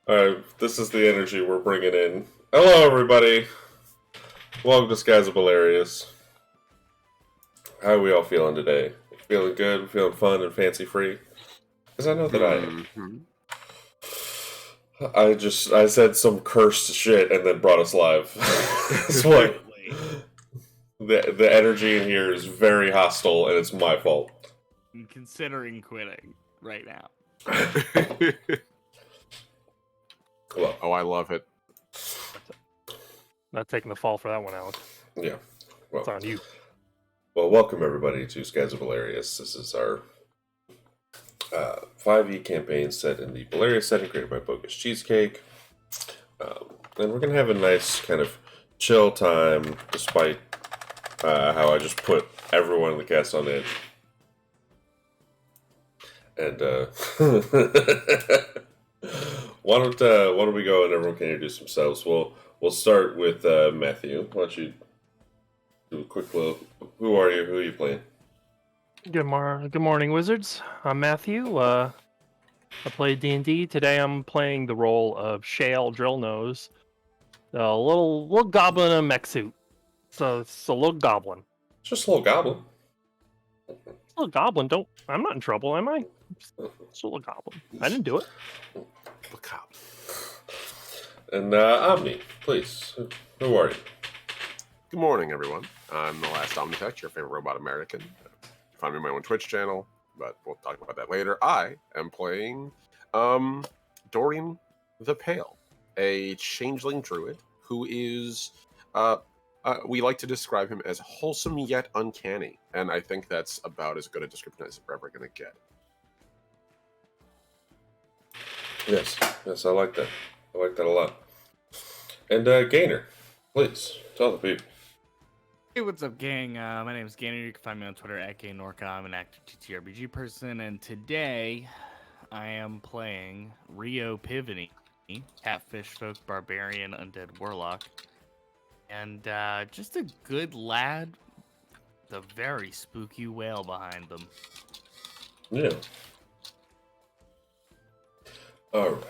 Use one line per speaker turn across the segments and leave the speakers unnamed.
Alright, this is the energy we're bringing in. Hello, everybody. Welcome to Skies of Bolarius. How are we all feeling today? Feeling good? Feeling fun and fancy-free? Because I know that I am. I said some cursed shit and then brought us live. That's what. The energy in here is very hostile, and it's my fault.
I'm considering quitting right now.
Well,
I love it.
Not taking the fall for that one, Alex.
Yeah. Well,
it's on you.
Well, welcome everybody to Skies of Bolarius. This is our 5e campaign set in the Bolarius setting created by Bogus Cheesecake. And we're going to have a nice kind of chill time, despite how I just put everyone in the cast on edge. And why don't we go and everyone can introduce themselves? We'll start with Matthew. Why don't you do a quick little... Who are you? Who are you playing?
Good morning, wizards. I'm Matthew. I play D&D. Today I'm playing the role of Shale Drillnose, a little goblin in a mech suit. So it's a little goblin.
Just a little goblin.
A little goblin. I'm not in trouble, am I? Just a little goblin. I didn't do it.
Look out.
And Omni, please. Who are you?
Good morning, everyone. I'm the last Omnitech, your favorite robot American. Find me on my own Twitch channel, but we'll talk about that later. I am playing Dorian the Pale, a changeling druid who is, we like to describe him as wholesome yet uncanny, and I think that's about as good a description as we're ever going to get.
Yes, I like that. I like that a lot. And Gainer, please, tell the people.
Hey, what's up, gang? My name is Gainer. You can find me on Twitter at GayNorca. I'm an active TTRPG person, and today I am playing Rio Pivony, Catfish Folk Barbarian Undead Warlock, and just a good lad with a very spooky whale behind them.
Yeah. All right.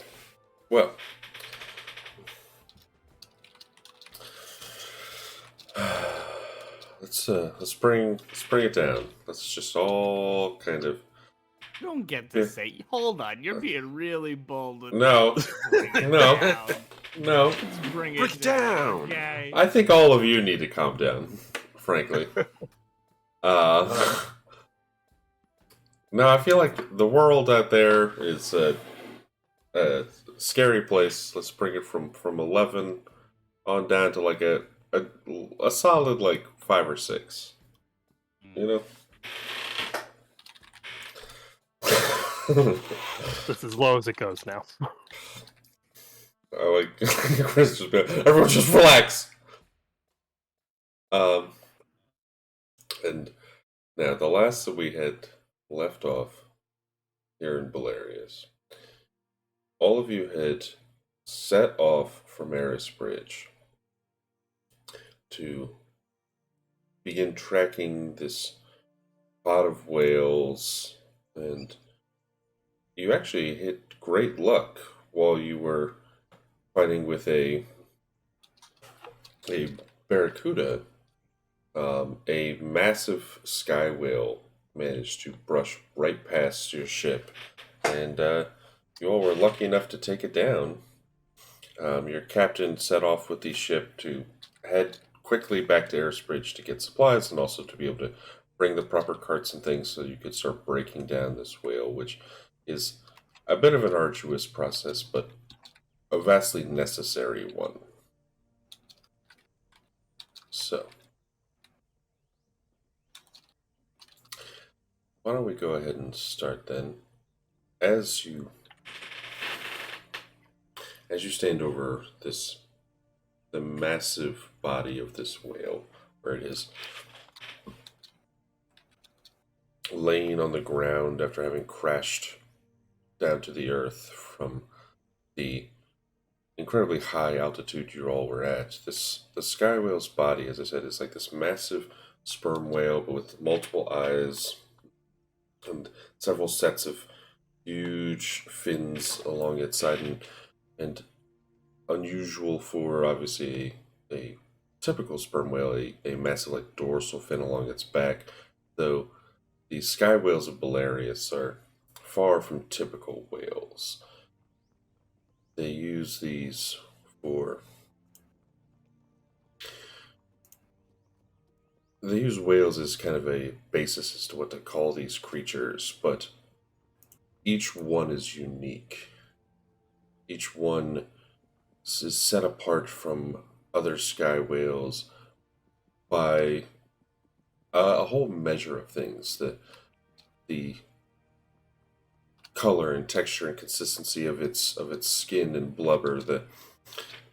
Well. Let's bring it down. Let's just all kind of.
You don't get to say. Hold on, you're being really bold.
No.
No.
Bring
it down.
Okay.
I think all of you need to calm down, frankly. No, I feel like the world out there is a scary place. Let's bring it from 11 on down to like a solid like 5 or 6. You know?
That's as low as it goes now.
I like Chris just been, everyone just relax. And now the last that we had left off here in Bolarius, all of you had set off from Eris Bridge to begin tracking this pot of whales, and you actually hit great luck while you were fighting with a barracuda. A massive sky whale managed to brush right past your ship, and you all were lucky enough to take it down. Your captain set off with the ship to head quickly back to Eris Bridge to get supplies and also to be able to bring the proper carts and things so you could start breaking down this whale, which is a bit of an arduous process, but a vastly necessary one. So, why don't we go ahead and start then? As you stand over the massive body of this whale, where it is laying on the ground after having crashed down to the earth from the incredibly high altitude you all were at. The sky whale's body, as I said, is like this massive sperm whale, but with multiple eyes and several sets of huge fins along its side, and unusual for obviously a typical sperm whale, a massive like dorsal fin along its back, though the sky whales of Bolarius are far from typical whales. They use these for they use whales as kind of a basis as to what to call these creatures, but each one is unique. Each one is set apart from other sky whales by a whole measure of things. The color and texture and consistency of its skin and blubber,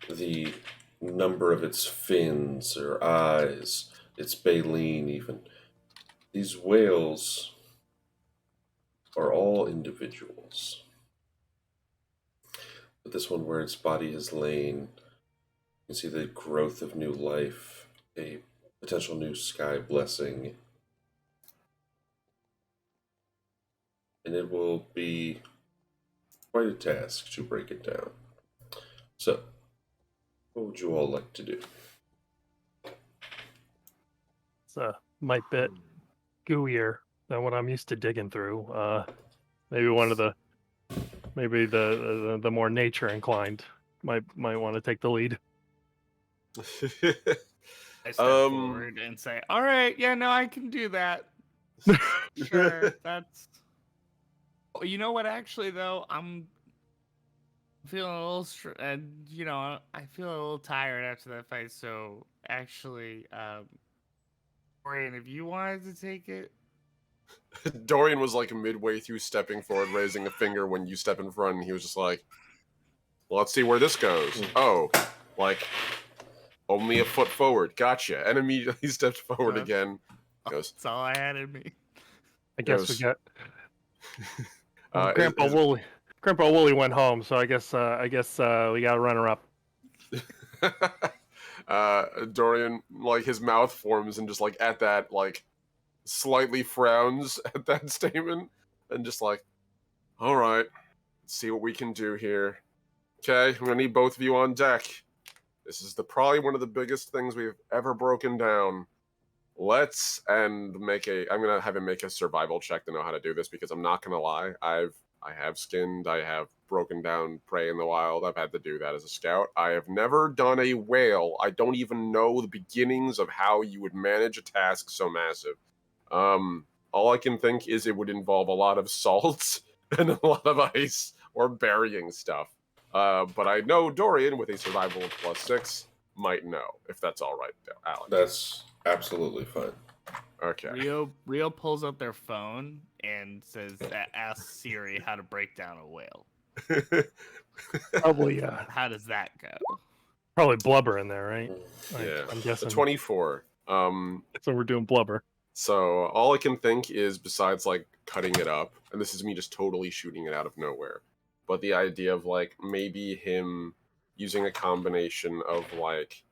the number of its fins or eyes, its baleen even. These whales are all individuals. But this one, where its body has lain, you can see the growth of new life, a potential new sky blessing. And it will be quite a task to break it down. So, what would you all like to do?
It's might bit gooier than what I'm used to digging through. Maybe one of the more nature inclined might want to take the lead.
I step forward and say, "All right, yeah, no, I can do that. Sure, that's." Oh, you know what? Actually, though, I'm feeling a little, and I feel a little tired after that fight. So, actually, Brian, if you wanted to take it,
Dorian was like midway through stepping forward, raising a finger when you step in front, and he was just like, well, let's see where this goes. Oh, like, only a foot forward. Gotcha. And immediately stepped forward again. Goes,
that's all I had in me.
I guess we got
Grandpa
Wooly. Grandpa Wooly went home, so I guess we got a runner up.
Dorian, like, his mouth forms and just like at that, like, slightly frowns at that statement and just like, all right, let's see what we can do here. Okay, I'm gonna need both of you on deck. This is probably one of the biggest things we've ever broken down. I'm gonna have him make a survival check to know how to do this, because I'm not gonna lie, I have skinned, I have broken down prey in the wild, I've had to do that as a scout. I have never done a whale. I don't even know the beginnings of how you would manage a task so massive. All I can think is it would involve a lot of salt and a lot of ice or burying stuff. But I know Dorian, with a survival of +6, might know, if that's all right, Alex.
That's absolutely fine.
Okay.
Rio pulls up their phone and says, "Ask Siri how to break down a whale."
Probably,
How does that go?
probably blubber in there, right?
Yeah.
I'm guessing.
The 24.
So we're doing blubber.
So all I can think is, besides like cutting it up, and this is me just totally shooting it out of nowhere, but the idea of like maybe him using a combination of like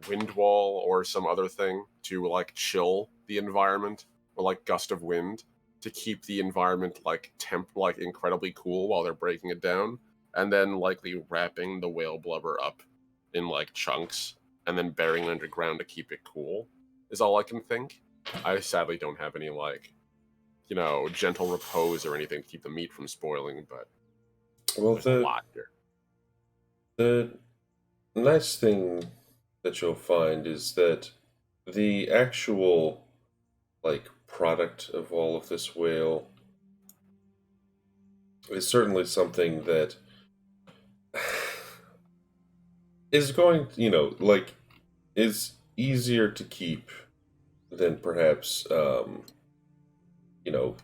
wind wall or some other thing to like chill the environment, or like gust of wind to keep the environment like incredibly cool while they're breaking it down, and then likely wrapping the whale blubber up in like chunks and then burying it underground to keep it cool is all I can think. I sadly don't have any like, gentle repose or anything to keep the meat from spoiling, but
Well,
there's a lot here.
the nice thing that you'll find is that the actual like product of all of this whale is certainly something that is going, is easier to keep than perhaps,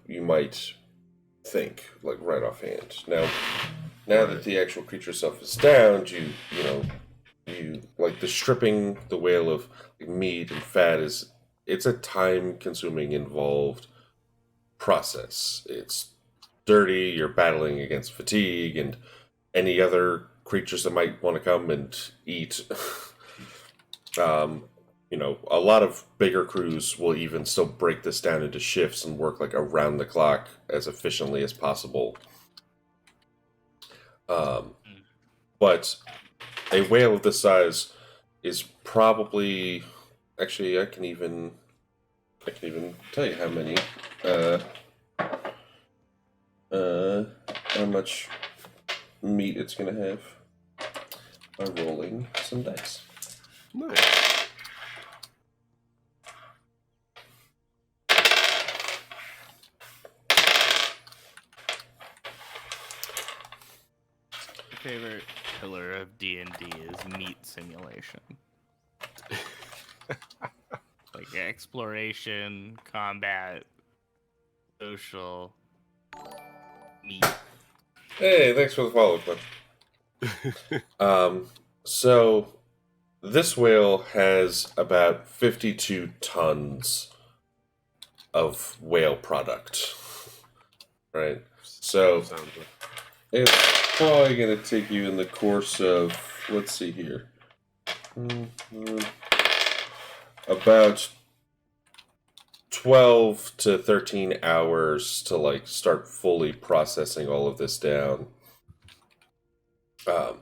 you might think, like right offhand. Now that the actual creature itself is downed, you like the stripping the whale of like, meat and fat it's a time-consuming, involved process. It's dirty. You're battling against fatigue and any other creatures that might want to come and eat. A lot of bigger crews will even still break this down into shifts and work like around the clock as efficiently as possible. Um, but a whale of this size is probably actually I can even tell you how many how much meat it's gonna have by rolling some dice.
Nice.
My favorite pillar of D&D is meat simulation. Like exploration, combat, social, meat.
Hey, thanks for the follow, Cliff. So this whale has about 52 tons of whale product, right? So
Sounds good.
it's probably going to take you in the course of, let's see here, about 12 to 13 hours to like start fully processing all of this down. Um,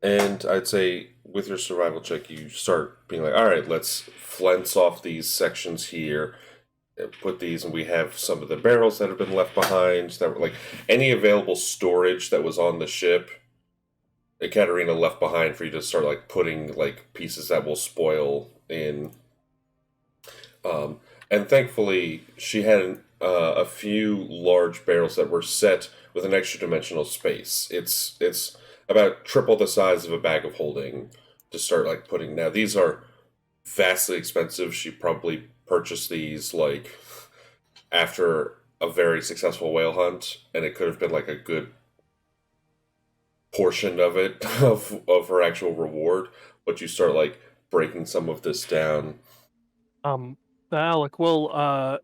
and I'd say with your survival check, you start being like, all right, let's fence off these sections here, put these, and we have some of the barrels that have been left behind that were like any available storage that was on the ship. Ekaterina left behind for you to start like putting like pieces that will spoil in. And thankfully, she had a few large barrels that were set with an extra dimensional space. It's about triple the size of a bag of holding to start like putting. Now these are vastly expensive. She probably purchased these like after a very successful whale hunt, and it could have been like a good portion of it of her actual reward. But you start like breaking some of this down.
Alec, uh,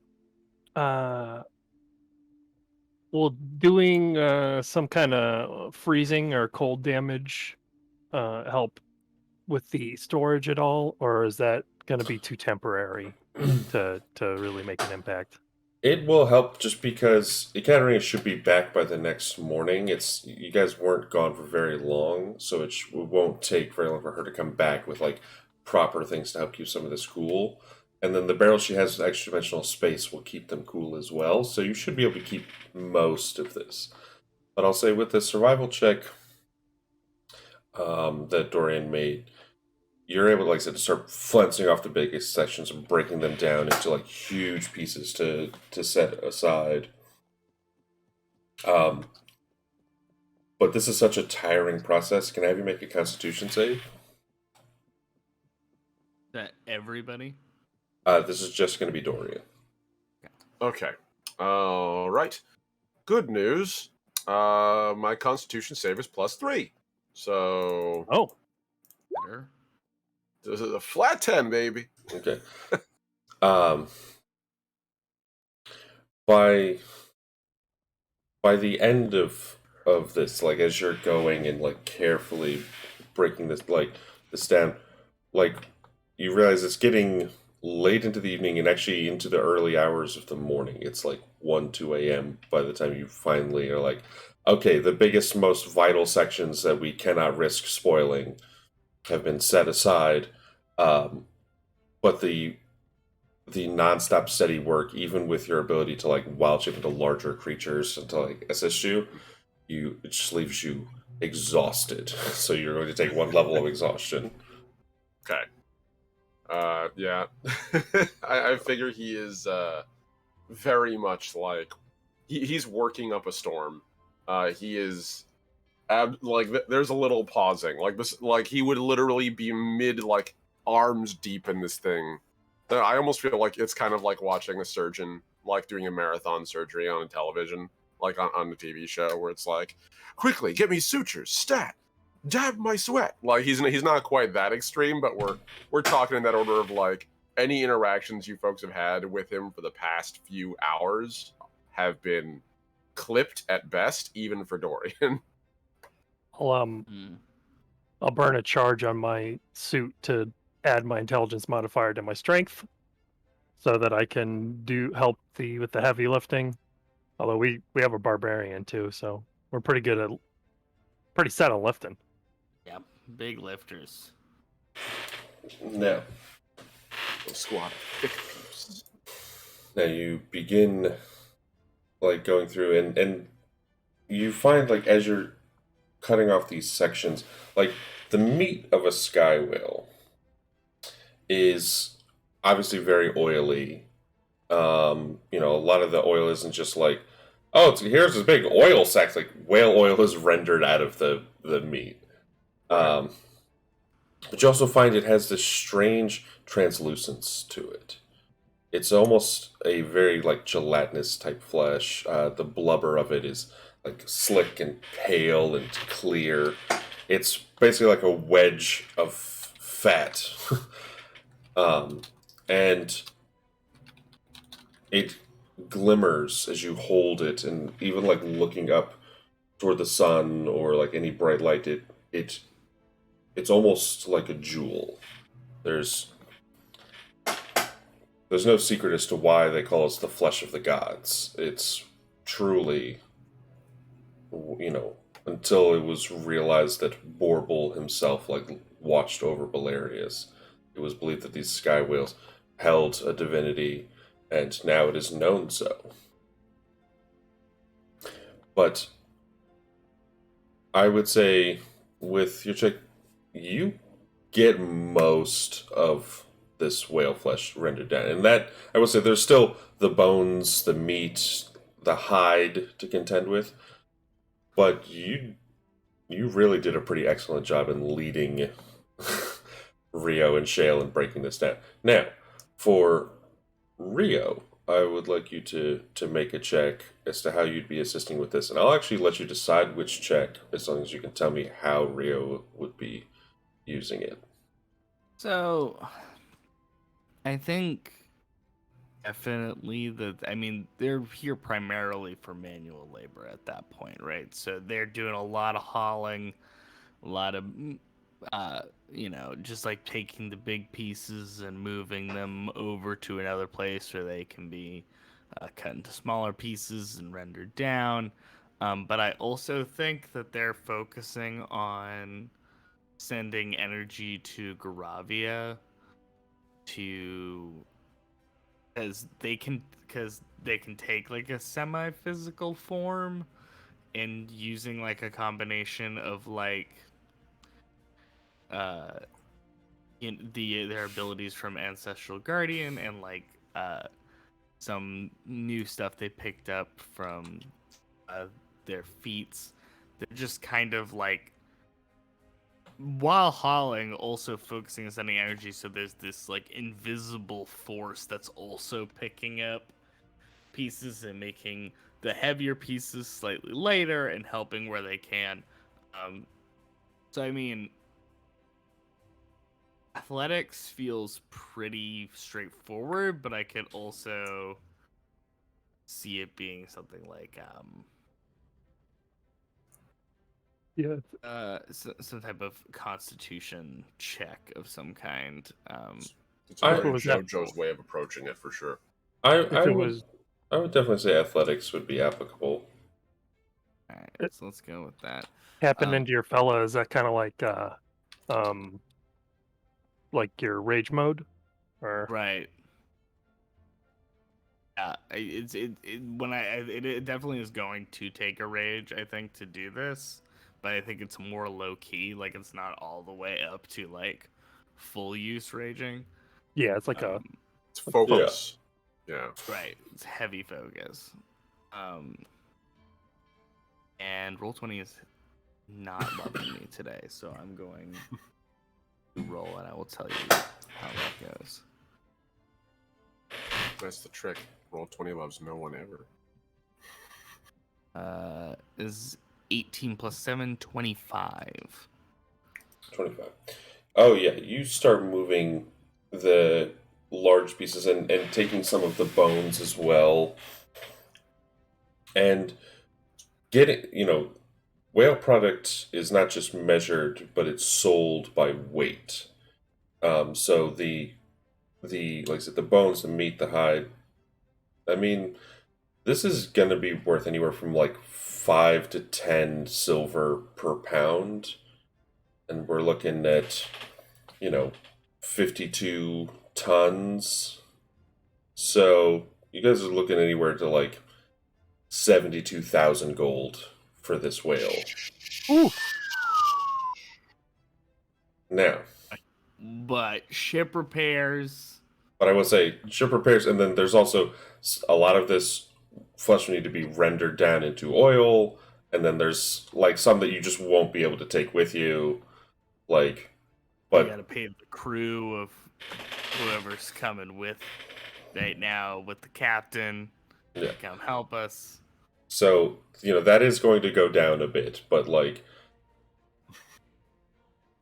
will doing some kind of freezing or cold damage help with the storage at all, or is that going to be too temporary to really make an impact?
It will help just because Ekaterina should be back by the next morning. It's you guys weren't gone for very long, so it won't take very long for her to come back with like proper things to help keep some of this cool. And then the barrel she has with extra dimensional space will keep them cool as well. So you should be able to keep most of this. But I'll say with the survival check that Dorian made, you're able, like I said, to start flensing off the biggest sections and breaking them down into like huge pieces to set aside. Um, but this is such a tiring process. Can I have you make a Constitution save?
Is that everybody?
This is just going to be Dorian.
Okay. All right. Good news. My Constitution save is +3. So
Oh,
Better.
this is a flat 10, baby.
Okay. Um, by the end of this, like as you're going and like carefully breaking this down, like you realize it's getting late into the evening and actually into the early hours of the morning. It's like 1, 2 a.m. by the time you finally are like, okay, the biggest, most vital sections that we cannot risk spoiling have been set aside. But the nonstop steady work, even with your ability to like wild shape into larger creatures and to like assist you, it just leaves you exhausted. So you're going to take one level of exhaustion.
Okay. Yeah. I figure he is very much like he's working up a storm. He is there's a little pausing. Like this, like he would literally be mid like arms deep in this thing. I almost feel like it's kind of like watching a surgeon like doing a marathon surgery on a television, like on the TV show, where it's like, quickly get me sutures, stat, dab my sweat. Like he's not quite that extreme, but we're talking in that order of like any interactions you folks have had with him for the past few hours have been clipped at best, even for Dorian.
I'll burn a charge on my suit to add my intelligence modifier to my strength, so that I can help with the heavy lifting. Although we have a barbarian too, so we're pretty good at pretty set on lifting.
Yeah, big lifters.
Now,
A squad of thick peeps.
now you begin like going through and you find like as you're cutting off these sections, like the meat of a sky whale is obviously very oily. A lot of the oil isn't just like, oh, here's this big oil sack. Like whale oil is rendered out of the meat. But you also find it has this strange translucence to it. It's almost a very like gelatinous type flesh. The blubber of it is like slick and pale and clear. It's basically like a wedge of fat. And it glimmers as you hold it, and even like looking up toward the sun or like any bright light, it's almost like a jewel. There's no secret as to why they call us the flesh of the gods. It's truly, until it was realized that Borbal himself like watched over Bolarius, it was believed that these sky whales held a divinity, and now it is known so. But I would say with your check, you get most of this whale flesh rendered down. And that, I would say, there's still the bones, the meat, the hide to contend with. But you really did a pretty excellent job in leading Rio and Shale in breaking this down. Now, for Rio, I would like you to make a check as to how you'd be assisting with this. And I'll actually let you decide which check, as long as you can tell me how Rio would be using it.
So, I think definitely they're here primarily for manual labor at that point, right? So they're doing a lot of hauling, a lot of, just like taking the big pieces and moving them over to another place where they can be cut into smaller pieces and rendered down. But I also think that they're focusing on sending energy to Garavia because they can take like a semi-physical form, and using like a combination of like their abilities from Ancestral Guardian and like some new stuff they picked up from their feats. They're just kind of like, while hauling, also focusing on sending energy, so there's this like invisible force that's also picking up pieces and making the heavier pieces slightly lighter and helping where they can. So I mean, athletics feels pretty straightforward, but I could also see it being something like some type of constitution check of some kind.
It's a
I-
very
was that-
JoJo's way of approaching it for sure.
I
If it
would
was
I would definitely say athletics would be applicable.
All right, so let's go with that.
tapping
Um,
into your fella, is that kind of like your rage mode, or
Right. Yeah, it definitely is going to take a rage, I think, to do this, but I think it's more low key. Like it's not all the way up to like full use raging.
yeah, it's like a
It's focus. Yeah.
Right. It's heavy focus. And Roll20 is not loving me today, so I'm going to roll and I will tell you how that goes.
That's the trick. Roll20 loves no one ever.
Is 18 plus 7, 25.
25. Oh yeah, you start moving the large pieces and taking some of the bones as well. And whale product is not just measured, but it's sold by weight. So the like I said, the bones, the meat, the hide. I mean, This is going to be worth anywhere from like 5 to 10 silver per pound. And we're looking at, 52 tons. So you guys are looking anywhere to like 72,000 gold for this whale.
Ooh.
Now,
But ship repairs.
but I will say ship repairs, and then there's also a lot of this flesh will need to be rendered down into oil, and then there's like some that you just won't be able to take with you, like.
You
But
gotta pay the crew of whoever's coming with right now with the captain
Yeah.
to come help us.
so that is going to go down a bit, but like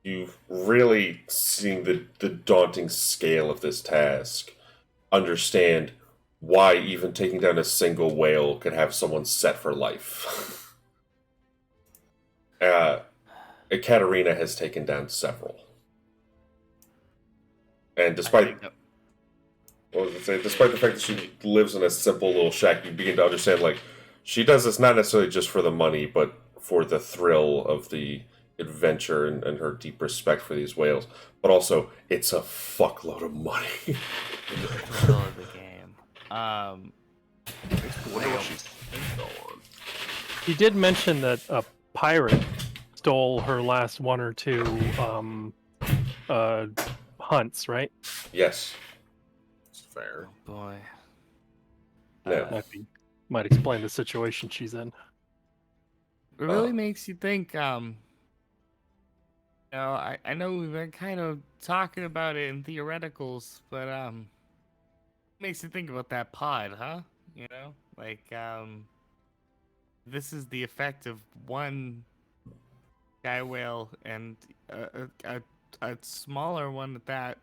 you've really seen the daunting scale of this task, understand why even taking down a single whale could have someone set for life. Ekaterina has taken down several. And despite despite the fact that she lives in a simple little shack, you begin to understand like she does this not necessarily just for the money, but for the thrill of the adventure and her deep respect for these whales. But also, it's a fuckload of money.
The thrill of the game.
Makes me wonder what she's go on.
You did mention that a pirate stole her last one or two hunts, right?
Yes.
It's fair.
Oh boy.
Now,
Might explain the situation she's in.
It really makes you think, I know we've been kind of talking about it in theoreticals, but makes you think about that pod, huh? This is the effect of one sky whale and a smaller one at that.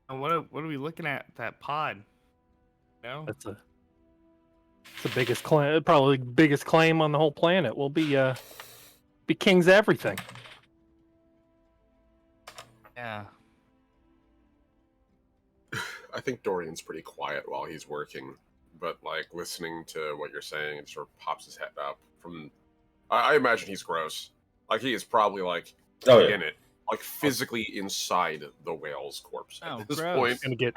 What are we looking at? That pod?
That's the biggest claim, probably biggest claim on the whole planet. Will be king's everything.
Yeah.
I think Dorian's pretty quiet while he's working, but like listening to what you're saying, it sort of pops his head up from. I imagine he's gross. Like he is probably like in it, like physically inside the whale's corpse at this
gross.
point.
Gonna get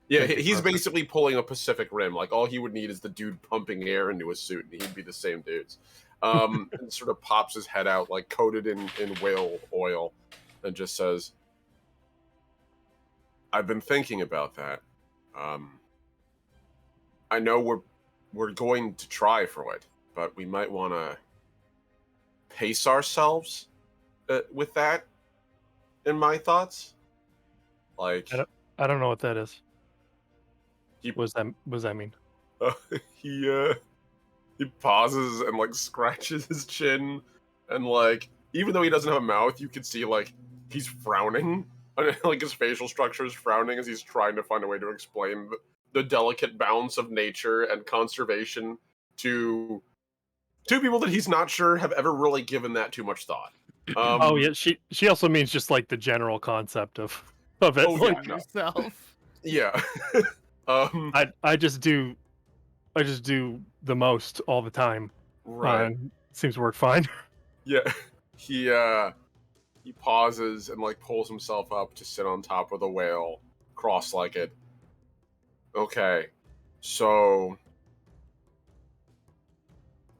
Yeah, he's basically pulling a Pacific Rim. Like all he would need is the dude pumping air into a suit, and he'd be the same dudes. And sort of pops his head out, like coated in whale oil, and just says, "I've been thinking about that. I know we're going to try for it, but we might want to pace ourselves with that. In my thoughts, like
I don't know what that is.
He-
What does that mean?
he pauses and like scratches his chin, and like even though he doesn't have a mouth, you can see like he's frowning, and like his facial structure is frowning as he's trying to find a way to explain the delicate balance of nature and conservation to two people that he's not sure have ever really given that too much thought.
Oh yeah, she also means just like the general concept of it.
Oh,
like,
yeah.
Yourself.
Yeah.
I just do the most all the time.
Right.
Seems to work fine.
Yeah. He pauses and like pulls himself up to sit on top of the whale, cross-legged. Okay. So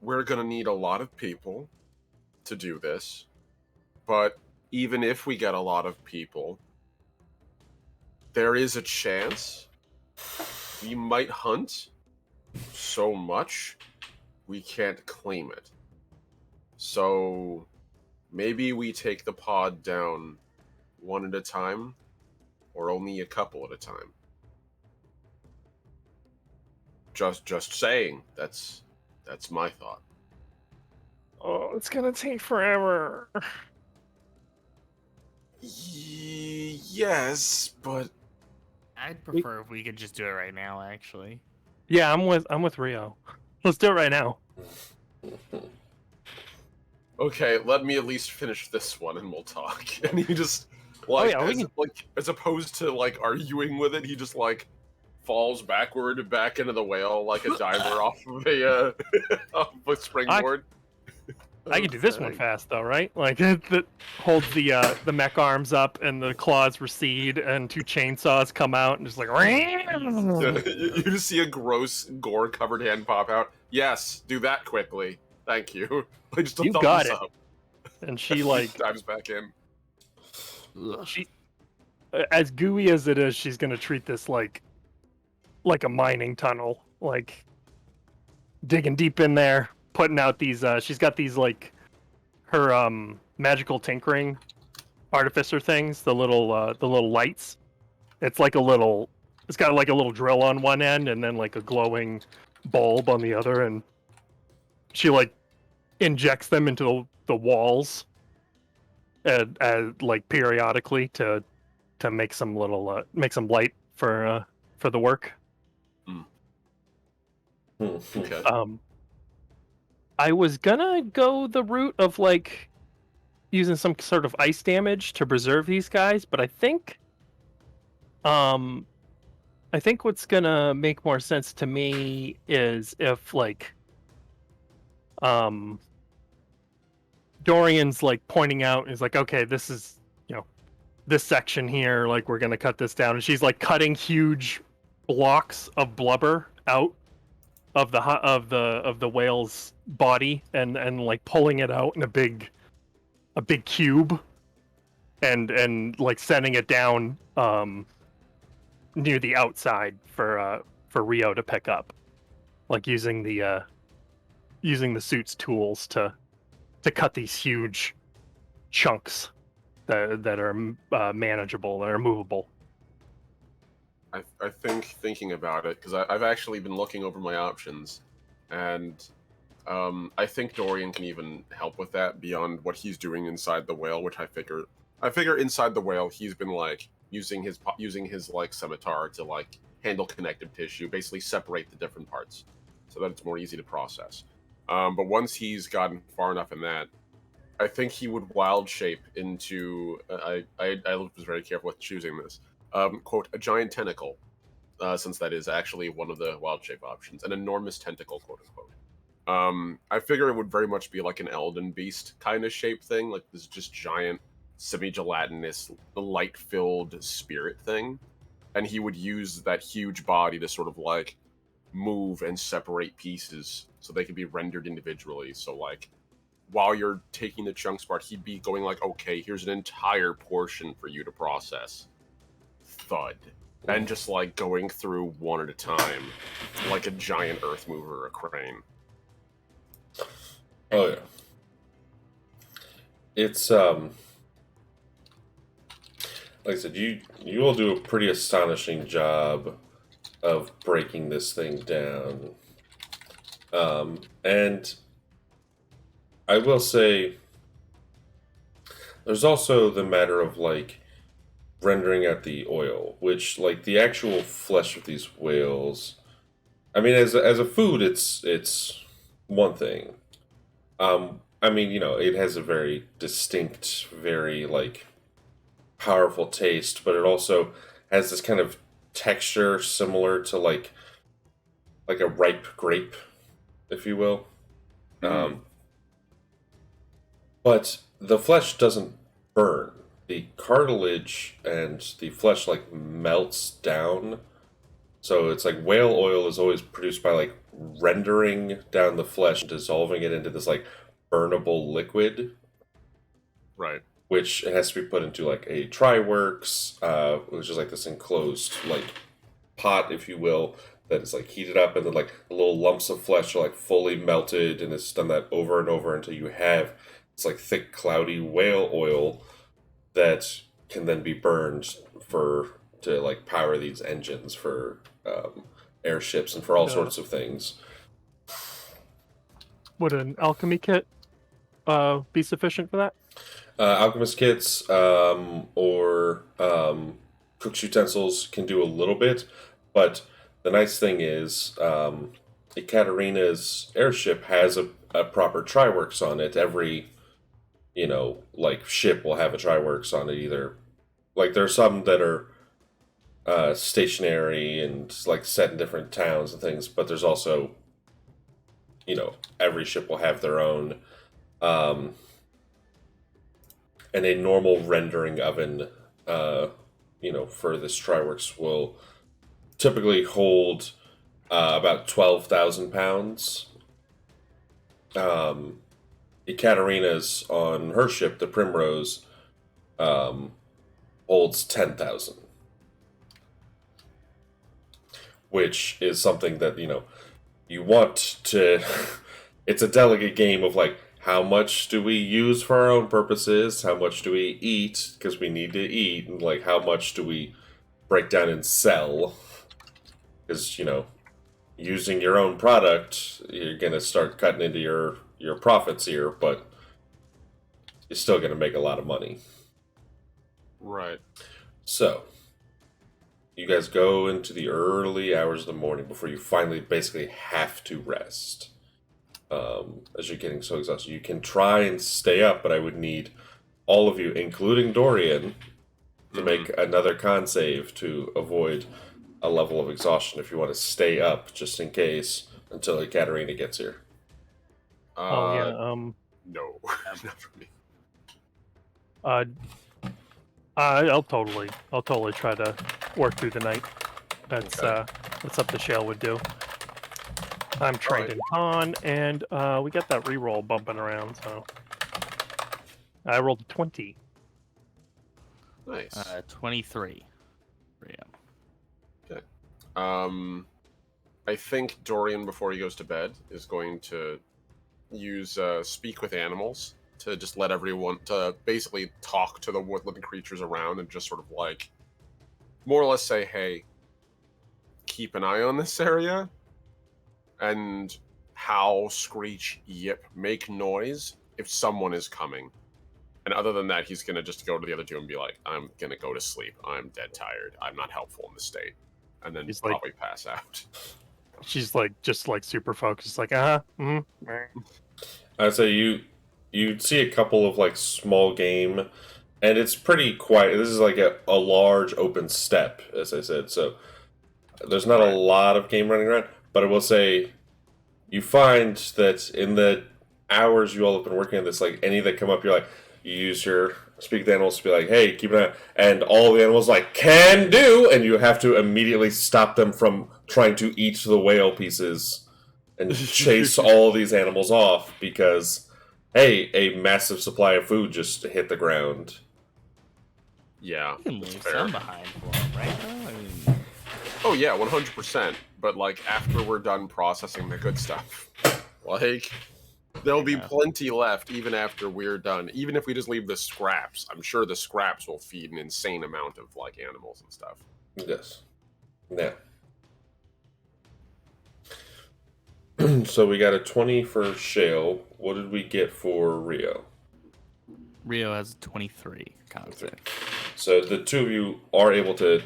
we're gonna need a lot of people to do this. But even if we get a lot of people, there is a chance we might hunt so much we can't claim it. So maybe we take the pod down one at a time, or only a couple at a time. Just saying. That's my thought.
Oh, it's gonna take forever.
Yes, but
I'd prefer if we could just do it right now, actually.
Yeah, I'm with Rio. Let's do it right now.
okay, let me at least finish this one and we'll talk. And he just like,
yeah,
as opposed to like arguing with it, he just like falls backward back into the whale like a diver off of a off a springboard.
I can do this one fast though, right? Like it holds the mech arms up and the claws recede and 2 chainsaws come out and just like.
You just see a gross gore-covered hand pop out. Yes, do that quickly. Thank you. Like, just a
You
thumbs
got it.
up.
And she like
Dives back in.
she, as gooey as it is, she's gonna treat this like a mining tunnel, like digging deep in there, putting out these. She's got these like her magical tinkering artificer things, the little lights. It's like a little. It's got like a little drill on one end and then like a glowing bulb on the other, and she like injects them into the walls, like periodically to make some little make some light for the work.
Okay.
I was gonna go the route of like using some sort of ice damage to preserve these guys, but I think what's gonna make more sense to me is if like Dorian's like pointing out and is like, okay, this is, this section here, like we're gonna cut this down, and she's like cutting huge blocks of blubber out of the whale's body and like pulling it out in a big cube and like sending it down near the outside for Rio to pick up, like using the suit's tools to cut these huge chunks that are manageable, that are movable.
I think thinking about it, because I've actually been looking over my options, and I think Dorian can even help with that beyond what he's doing inside the whale, which I figure inside the whale he's been like using his like scimitar to like handle connective tissue, basically separate the different parts so that it's more easy to process. But once he's gotten far enough in that, I think he would wild shape into I was very careful with choosing this. Quote, a giant tentacle, since that is actually one of the wild shape options, an enormous tentacle, quote unquote. I figure it would very much be like an Elden Beast kind of shape thing, like this just giant, semi-gelatinous, light-filled spirit thing, and he would use that huge body to sort of like move and separate pieces so they could be rendered individually. So like, while you're taking the chunks apart, he'd be going like, okay, here's an entire portion for you to process. Thud. And just like going through one at a time, like a giant earth mover or a crane.
Oh yeah. It's like I said, you will do a pretty astonishing job of breaking this thing down. And I will say there's also the matter of like rendering out the oil, which like the actual flesh of these whales, I mean, as a food, it's one thing. I mean, it has a very distinct, very like powerful taste, but it also has this kind of texture similar to like a ripe grape, if you will. But the flesh doesn't burn. The cartilage and the flesh like melts down. So it's like whale oil is always produced by like rendering down the flesh, dissolving it into this like burnable liquid.
Right.
Which has to be put into like a try-works, which is like this enclosed like pot, if you will, that is like heated up, and then like the little lumps of flesh are like fully melted, and it's done that over and over until you have this like thick, cloudy whale oil that can then be burned to like power these engines for airships and for all sorts of things.
Would an alchemy kit be sufficient for that?
Alchemist kits or cook's utensils can do a little bit, but the nice thing is Ekaterina's airship has a proper try-works on it. Every like ship will have a try-works on it. Either like there are some that are stationary and like set in different towns and things, but there's also, every ship will have their own, and a normal rendering oven, for this Triworks will typically hold about 12,000 pounds. Ekaterina's on her ship, the Primrose, holds 10,000. Which is something that, you want to... It's a delicate game of, like, how much do we use for our own purposes? How much do we eat? Because we need to eat. And, like, how much do we break down and sell? Because, using your own product, you're going to start cutting into your profits here, but you're still going to make a lot of money.
Right.
So, you guys go into the early hours of the morning before you finally basically have to rest. As you're getting so exhausted. You can try and stay up, but I would need all of you, including Dorian, to make another con save to avoid a level of exhaustion if you want to stay up, just in case, until Ekaterina gets here.
No. Not for me.
I'll totally try to work through the night. That's something Shale would do. I'm trained in con, and we got that reroll bumping around, so I rolled a 20.
Nice.
23. Yeah.
Okay. I think Dorian, before he goes to bed, is going to use Speak with Animals to just let everyone to basically talk to the woodland creatures around and just sort of like more or less say, hey, keep an eye on this area and howl, screech, yip, make noise if someone is coming. And other than that, he's going to just go to the other two and be like, I'm going to go to sleep. I'm dead tired. I'm not helpful in this state. And then
He's
probably pass out.
She's just super focused, like,
I'd say you'd see a couple of like small game, and it's pretty quiet. This is like a large open steppe, as I said, so there's not a lot of game running around, but I will say you find that in the hours you all have been working on this, like any that come up, you're like, you use your Speak to the Animals to be like, hey, keep an eye, and all the animals like, can do, and you have to immediately stop them from trying to eat the whale pieces and chase all these animals off because, hey, a massive supply of food just hit the ground.
Yeah,
You can
that's
leave
fair.
some behind for them, right? I mean,
Oh yeah, 100%. But like after we're done processing the good stuff, like there'll be plenty left even after we're done. Even if we just leave the scraps, I'm sure the scraps will feed an insane amount of like animals and stuff.
Yes. Now. So we got a 20 for Shale. What did we get for Rio?
Rio has 23 concept.
So the two of you are able to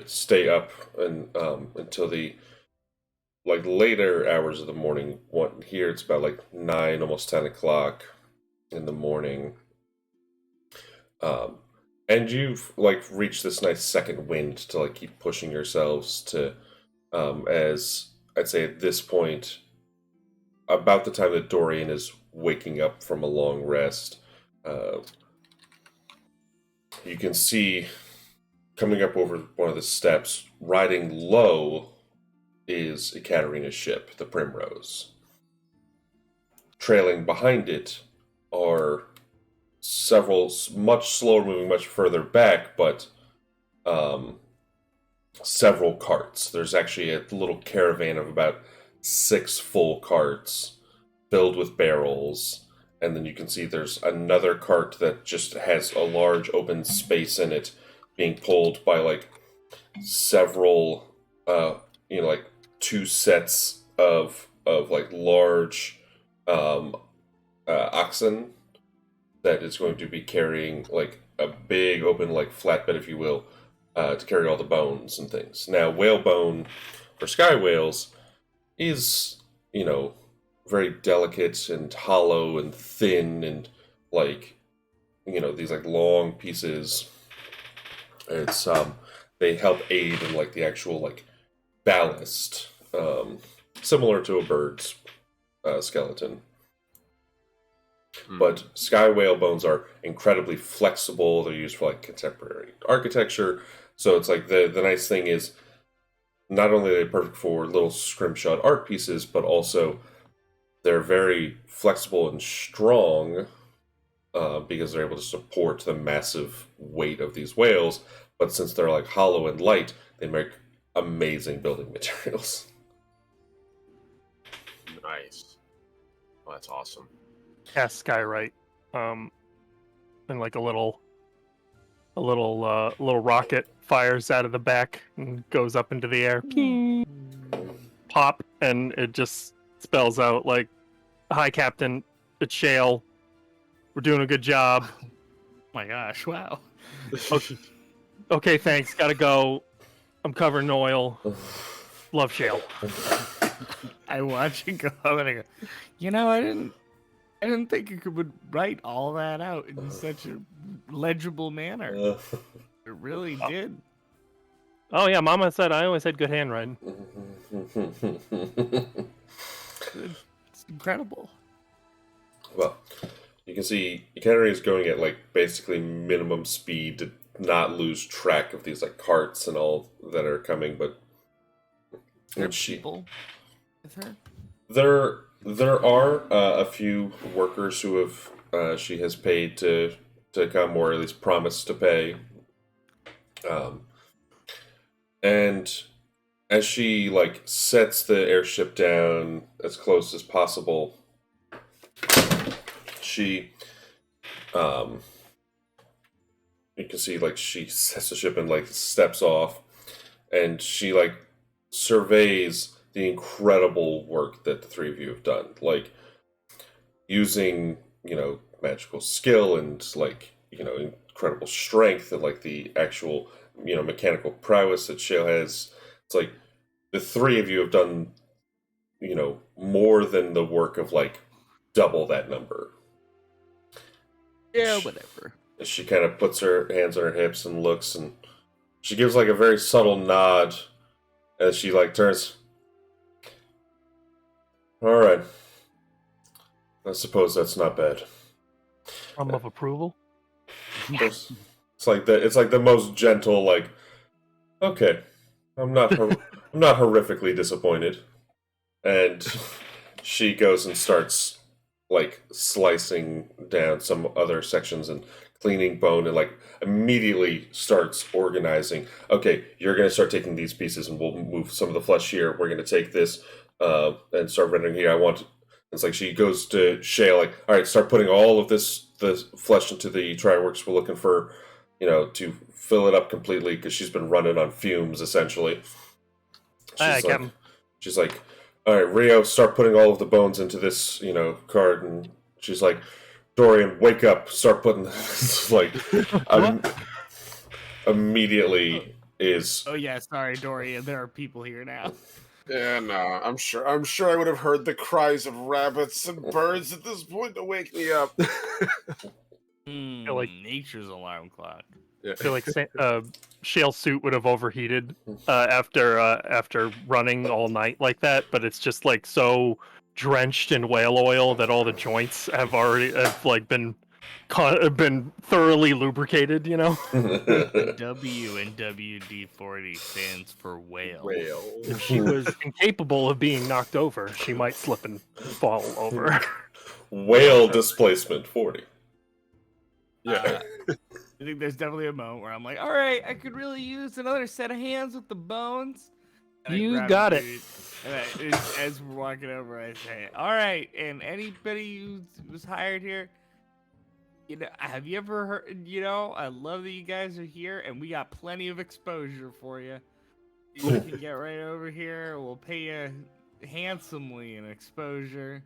stay up and until the like later hours of the morning. Here it's about like 9, almost 10 o'clock in the morning. And you've like reached this nice second wind to like keep pushing yourselves to as I'd say at this point, about the time that Dorian is waking up from a long rest, you can see coming up over one of the steps, riding low, is Ekaterina's ship, the Primrose. Trailing behind it are several much slower moving, much further back, but several carts. There's actually a little caravan of about 6 full carts filled with barrels, and then you can see there's another cart that just has a large open space in it being pulled by like several like 2 sets of like large oxen that is going to be carrying like a big open like flatbed, if you will, to carry all the bones and things. Now, whalebone for sky whales is, very delicate and hollow and thin and like, these like long pieces. It's they help aid in like the actual like ballast, similar to a bird's skeleton. But sky whale bones are incredibly flexible. They're used for like contemporary architecture. So it's like the nice thing is not only are they perfect for little scrimshot art pieces, but also they're very flexible and strong because they're able to support the massive weight of these whales. But since they're like hollow and light, they make amazing building materials.
Nice. Well, that's awesome.
Cast Skywrite, and like a little rocket fires out of the back and goes up into the air. Ping! Pop, and it just spells out like, "Hi, Captain. It's Shale. We're doing a good job."
Oh my gosh! Wow.
Okay, thanks. Gotta go. I'm covered in oil. Love, Shale.
I watch you go up and I go, I didn't think you would write all that out in such a legible manner. It really did.
Oh yeah, Mama said I always had good handwriting.
It's incredible.
Well, you can see Henry is going at like basically minimum speed to not lose track of these like carts and all that are coming, but
There are
and she
people with her.
there are a few workers who have she has paid to come, or at least promised to pay. And as she like sets the airship down as close as possible, she you can see like she sets the ship and like steps off, and she like surveys the incredible work that the three of you have done, like using magical skill and like incredible strength and like the actual mechanical prowess that Shale has. It's like the three of you have done more than the work of like double that number.
Yeah, whatever.
She kind of puts her hands on her hips and looks, and she gives like a very subtle nod as she like turns. All right, I suppose that's not bad.
Of approval.
It's like the most gentle like. Okay, I'm not horrifically disappointed, and she goes and starts like slicing down some other sections and cleaning bone, and like immediately starts organizing. Okay, you're gonna start taking these pieces, and we'll move some of the flesh here. We're gonna take this and start rendering here. I want. It's like she goes to Shale, like, all right, start putting all of the flesh into the Triworks. We're looking for, to fill it up completely because she's been running on fumes essentially. She's like, all right, Rio, start putting all of the bones into this, card, and she's like, Dorian, wake up, start putting this, like, immediately is.
Oh yeah, sorry, Dorian. There are people here now.
Yeah, no, I'm sure I would have heard the cries of rabbits and birds at this point to wake me up.
feel like-
Nature's alarm clock.
Yeah.
I feel like Shale's suit would have overheated after running all night like that, but it's just like so drenched in whale oil that all the joints have been thoroughly lubricated.
The W in WD-40 stands for whale.
Whale.
If she was incapable of being knocked over, she might slip and fall over.
Whale displacement 40.
Yeah.
I think there's definitely a moment where I'm like, all right, I could really use another set of hands with the bones. And I
You
grab
got
a
it.
dude, and as we're walking over, I say, all right, and anybody who was hired here, have you ever heard, I love that you guys are here, and we got plenty of exposure for you. You can get right over here. We'll pay you handsomely in exposure.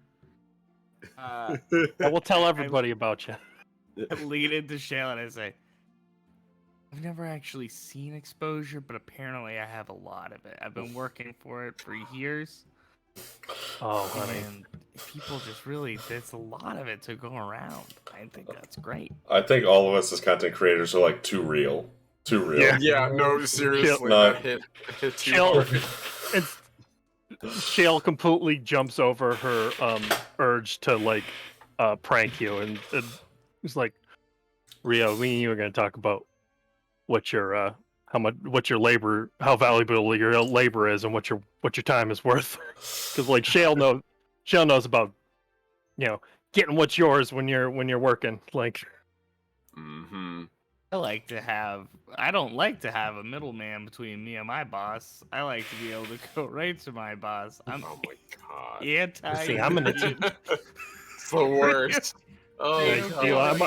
I will tell everybody about you.
I lean into Shale and I say, I've never actually seen exposure, but apparently I have a lot of it. I've been working for it for years.
Oh, honey.
And people just really, there's a lot of it to go around. I think that's great.
I think all of us as content creators are like too real. Too real.
Yeah.
Yeah, no, seriously,
Not-
that hit too
Shell,
hard.
Shale completely jumps over her urge to like prank you, and it's like, Rio, me and you are going to talk about what your how valuable your labor is, and what your time is worth. Because like Shale knows about getting what's yours when you're working. Like,
Mm-hmm.
I don't like to have a middleman between me and my boss. I like to be able to go right to my boss. I'm
Oh my god.
anti.
See, I'm gonna
It's the worst. Oh
Thank
god.
you. I'm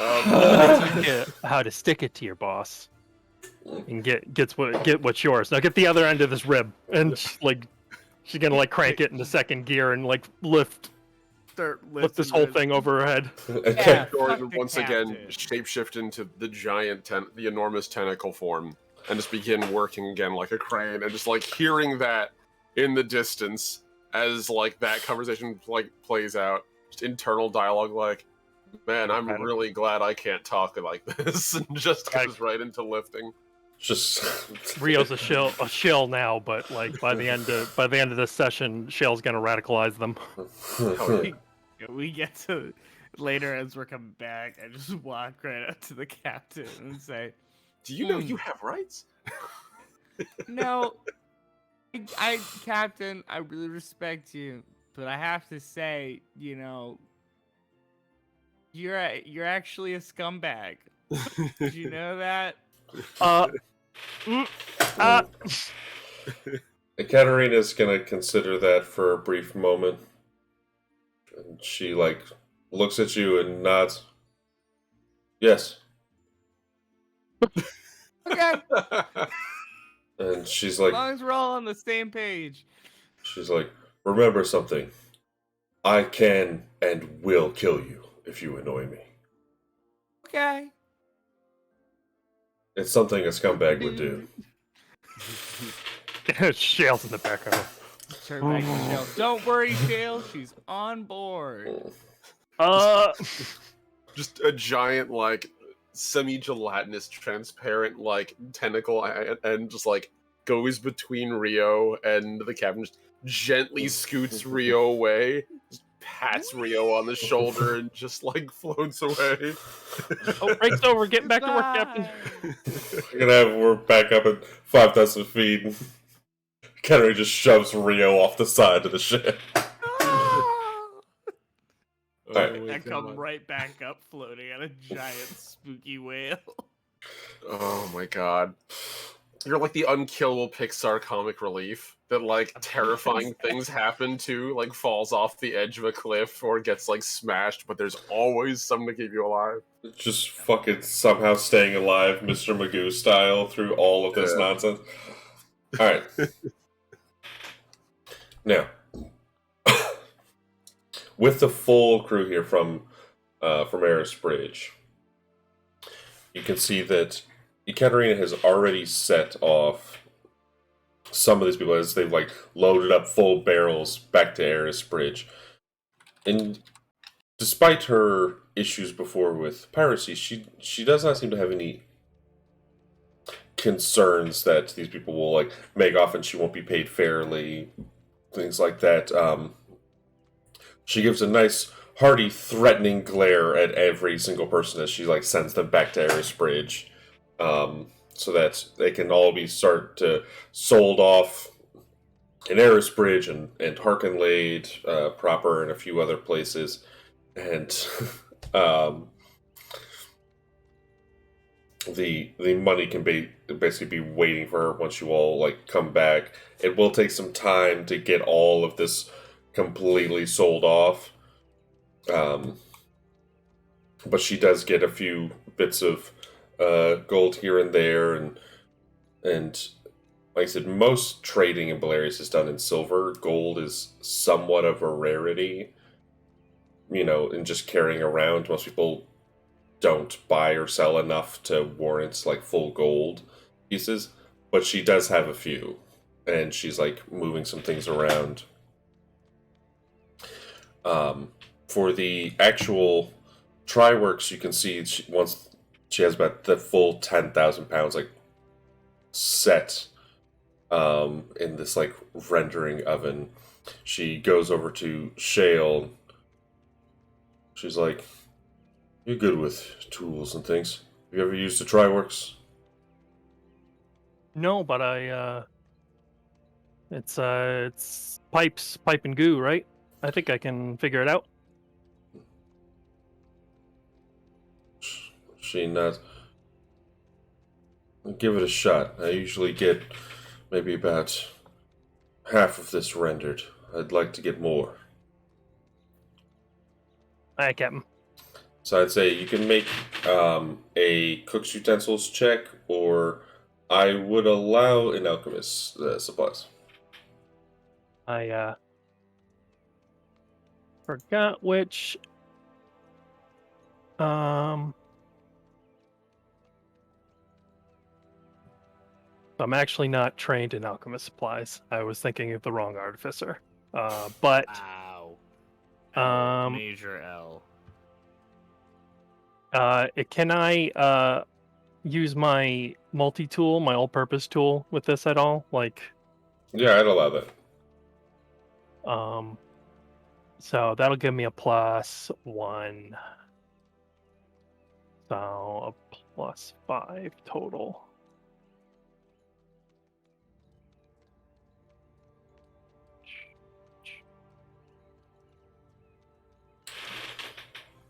Oh,
teach you how to stick it to your boss and get what's yours. Now get the other end of this rib, and she's gonna like crank it into second gear and like lift this whole thing over her head.
Yeah,
Jordan
fuck the
once again
captain.
shapeshift into the enormous tentacle form and just begin working again like a crane, and just like hearing that in the distance as like that conversation like plays out, just internal dialogue like, man, I'm really glad I can't talk like this, and just goes right into lifting.
Just
Rio's a shill now, but like by the end of this session, Shell's gonna radicalize them.
We get to later as we're coming back. I just walk right up to the captain and say,
Do you know you have rights?
"No, Captain, I really respect you, but I have to say, you're actually a scumbag. Did you know that?"
Ekaterina's gonna consider that for a brief moment. And she like looks at you and nods. Yes.
Okay,
And she's
as
like,
long as we're all on the same page.
remember something. I can and will kill you if you annoy me.
Okay.
It's something a scumbag would do.
Shale's in the background.
Turn back to Shale. Don't worry, Shale. She's on board.
Just a giant like semi-gelatinous transparent like tentacle and just like goes between Rio and the captain, just gently scoots Rio away, just pats Rio on the shoulder, and just like floats away.
Oh, break's over. Getting back to work, Captain.
We're back up at 5,000 feet. Katerina just shoves Rio off the side of the ship. Alright.
I come right back up floating on a giant spooky whale.
Oh my god. You're like the unkillable Pixar comic relief that like terrifying things happen to, like falls off the edge of a cliff or gets like smashed, but there's always something to keep you alive.
Just fucking somehow staying alive, Mr. Magoo style, through all of this
Yeah.
nonsense. Alright. Now, with the full crew here from Eris Bridge, you can see that Ekaterina has already set off some of these people as they've like loaded up full barrels back to Eris Bridge. And despite her issues before with piracy, she does not seem to have any concerns that these people will like make off and she won't be paid fairly, things like that. She gives a nice hearty threatening glare at every single person as she like sends them back to Eris Bridge, so that they can all be start to sold off in Eris Bridge and Harkenlade proper and a few other places, and the money can basically be waiting for her once you all like come back. It will take some time to get all of this completely sold off, but she does get a few bits of gold here and there, and like I said, most trading in Bolarius is done in silver. Gold is somewhat of a rarity, in just carrying around. Most people don't buy or sell enough to warrant like full gold pieces, but she does have a few, and she's like moving some things around. For the actual try works, you can see once she has about the full 10,000 pounds like set in this like rendering oven. She goes over to Shale. She's like, "You're good with tools and things. Have you ever used a Triworks?"
No, but it's pipe and goo, right? I think I can figure it out.
She nods. "Give it a shot. I usually get maybe about half of this rendered. I'd like to get more."
Hi, Captain.
So I'd say you can make a cook's utensils check, or I would allow an alchemist supplies.
I forgot which. I'm actually not trained in alchemist supplies. I was thinking of the wrong artificer. But
Wow. Major L.
can I use my multi-tool, my all-purpose tool with this at all? Like,
Yeah, I'd allow that.
so that'll give me a +1. So a +5 total.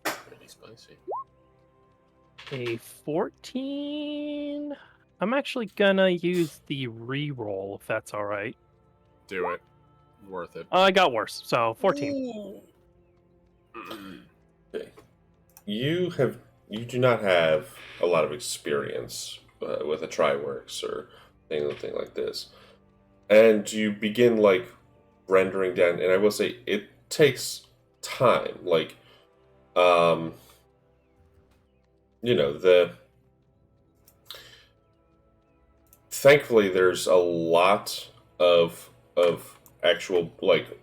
Pretty spicy.
A 14. I'm actually gonna use the re-roll if that's all right.
Do it. Worth it.
I got worse, so 14.
Okay. You do not have a lot of experience with a Triworks or anything like this, and you begin like rendering down. And I will say it takes time. Like, the thankfully there's a lot of actual like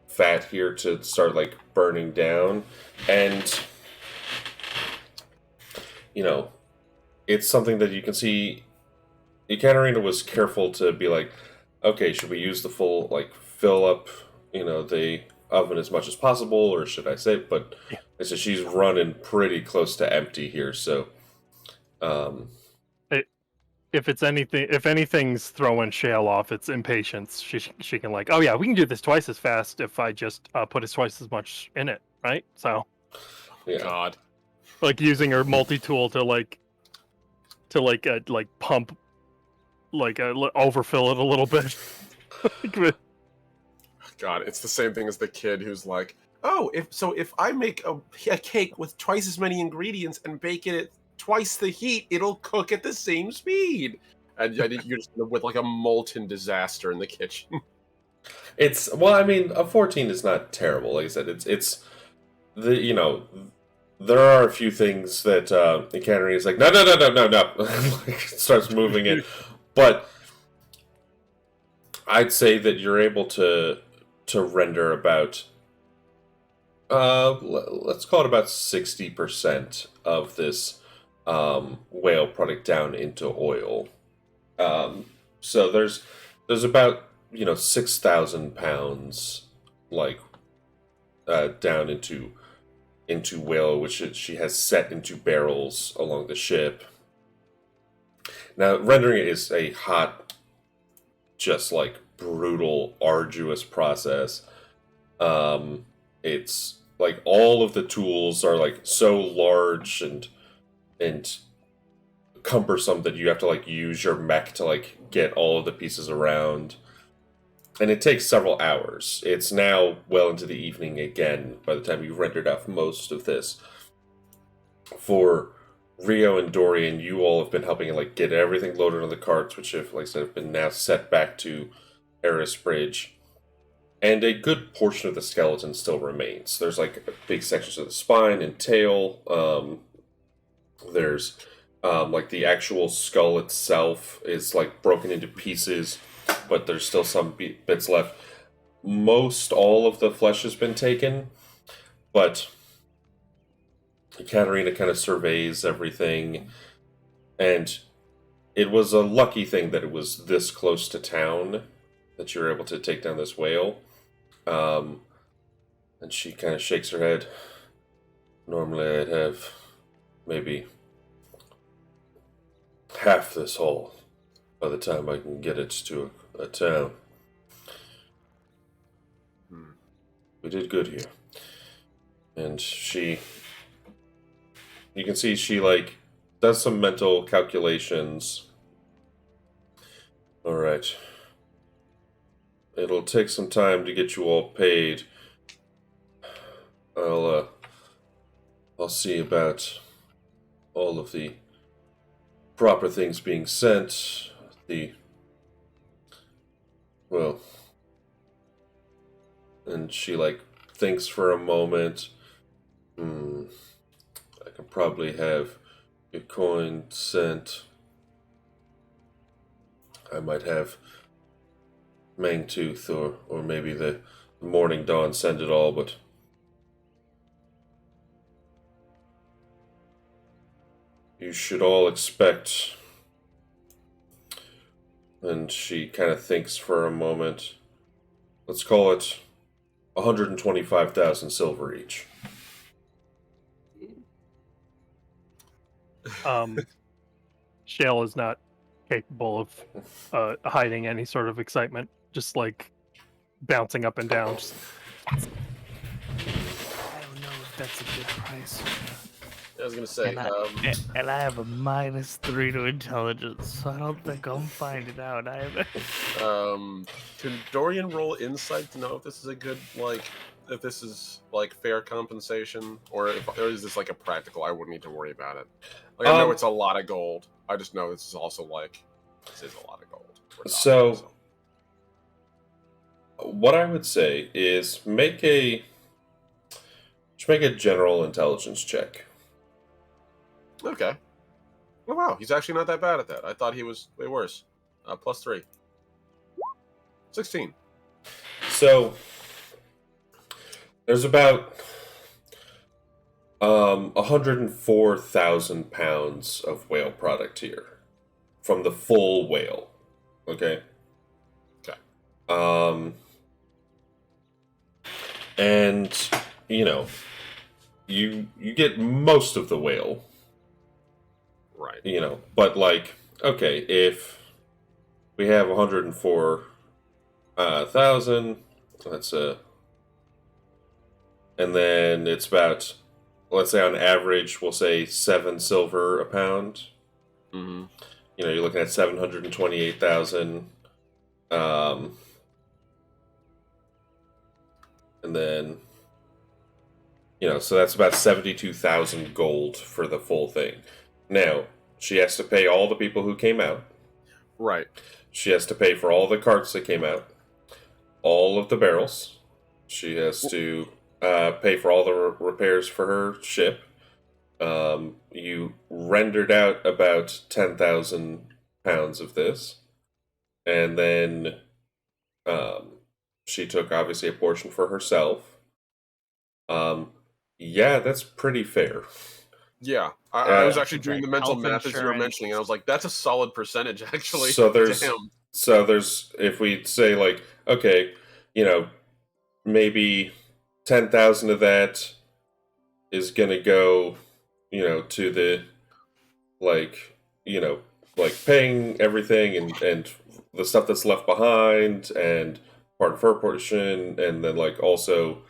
fat here to start like burning down, and it's something that you can see. Ekaterina was careful to be like, okay, should we use the full like fill up the oven as much as possible, or should I say? But
Yeah.
I said she's running pretty close to empty here, so
If anything's throwing Shale off, it's impatience. She can like, oh yeah, we can do this twice as fast if I just put twice as much in it, right? So
yeah.
God.
like using her multi-tool to pump, overfill it a little bit.
God, it's the same thing as the kid who's like, "Oh, if I make a cake with twice as many ingredients and bake it at twice the heat, it'll cook at the same speed." And you're just with like a molten disaster in the kitchen.
Well, I mean, a 14 is not terrible. Like I said, it's there are a few things that Ekaterina is like, no, like, starts moving it, but I'd say that you're able to render about let's call it about 60% of this whale product down into oil. So there's about 6,000 pounds like down into whale, which she has set into barrels along the ship. Now rendering it is a hot, just like brutal, arduous process. It's like all of the tools are like so large and cumbersome that you have to like use your mech to like get all of the pieces around, and it takes several hours. It's now well into the evening again by the time you've rendered out most of this. For Rio and Dorian, you all have been helping like get everything loaded on the carts, which have, like I said, have been now set back to Eris Bridge. And a good portion of the skeleton still remains. There's like big sections of the spine and tail. There's like the actual skull itself is like broken into pieces, but there's still some bits left. Most all of the flesh has been taken, but Katerina kind of surveys everything, and it was a lucky thing that it was this close to town that you were able to take down this whale. And she kind of shakes her head. Normally I'd have maybe half this haul by the time I can get it to a town. We did good here. And you can see she, like, does some mental calculations. Alright. It'll take some time to get you all paid. I'll see about all of the proper things being sent. And she, like, thinks for a moment. I could probably have your coin sent. I might have Mangtooth or maybe the Morning Dawn send it all, but you should all expect. And she kind of thinks for a moment. Let's call it 125,000 silver each.
Shale is not capable of hiding any sort of excitement, just like bouncing up and down. Just,
I don't know if that's a good price.
I was gonna say,
And I have a -3 to intelligence, so I don't think I'm finding out either.
can Dorian roll insight to know if this is a good, like, if this is like fair compensation, or is this like a practical? I wouldn't need to worry about it. Like, I know it's a lot of gold. I just know this is also like this is a lot of gold.
So, what I would say is make a general intelligence check.
Okay. Oh wow, he's actually not that bad at that. I thought he was way worse. +3. 16.
So there's about 104,000 pounds of whale product here from the full whale. Okay.
Okay.
And you get most of the whale.
Right.
But, like, okay, if we have 104,000, and then it's about, let's say on average, we'll say 7 silver a pound.
Mm-hmm.
You're looking at 728,000. And then, so that's about 72,000 gold for the full thing. Now, she has to pay all the people who came out.
Right.
She has to pay for all the carts that came out. All of the barrels. She has to pay for all the repairs for her ship. You rendered out about 10,000 pounds of this. And then she took, obviously, a portion for herself. Yeah, that's pretty fair.
Yeah, I was actually
That's
doing
right.
the mental
Health
math as you were
insurance.
mentioning, and I was like, that's a solid percentage, actually.
So there's,
Damn.
if we say, like, okay, maybe 10,000 of that is gonna go, to the, like, paying everything and the stuff that's left behind and part of her portion, and then, like, also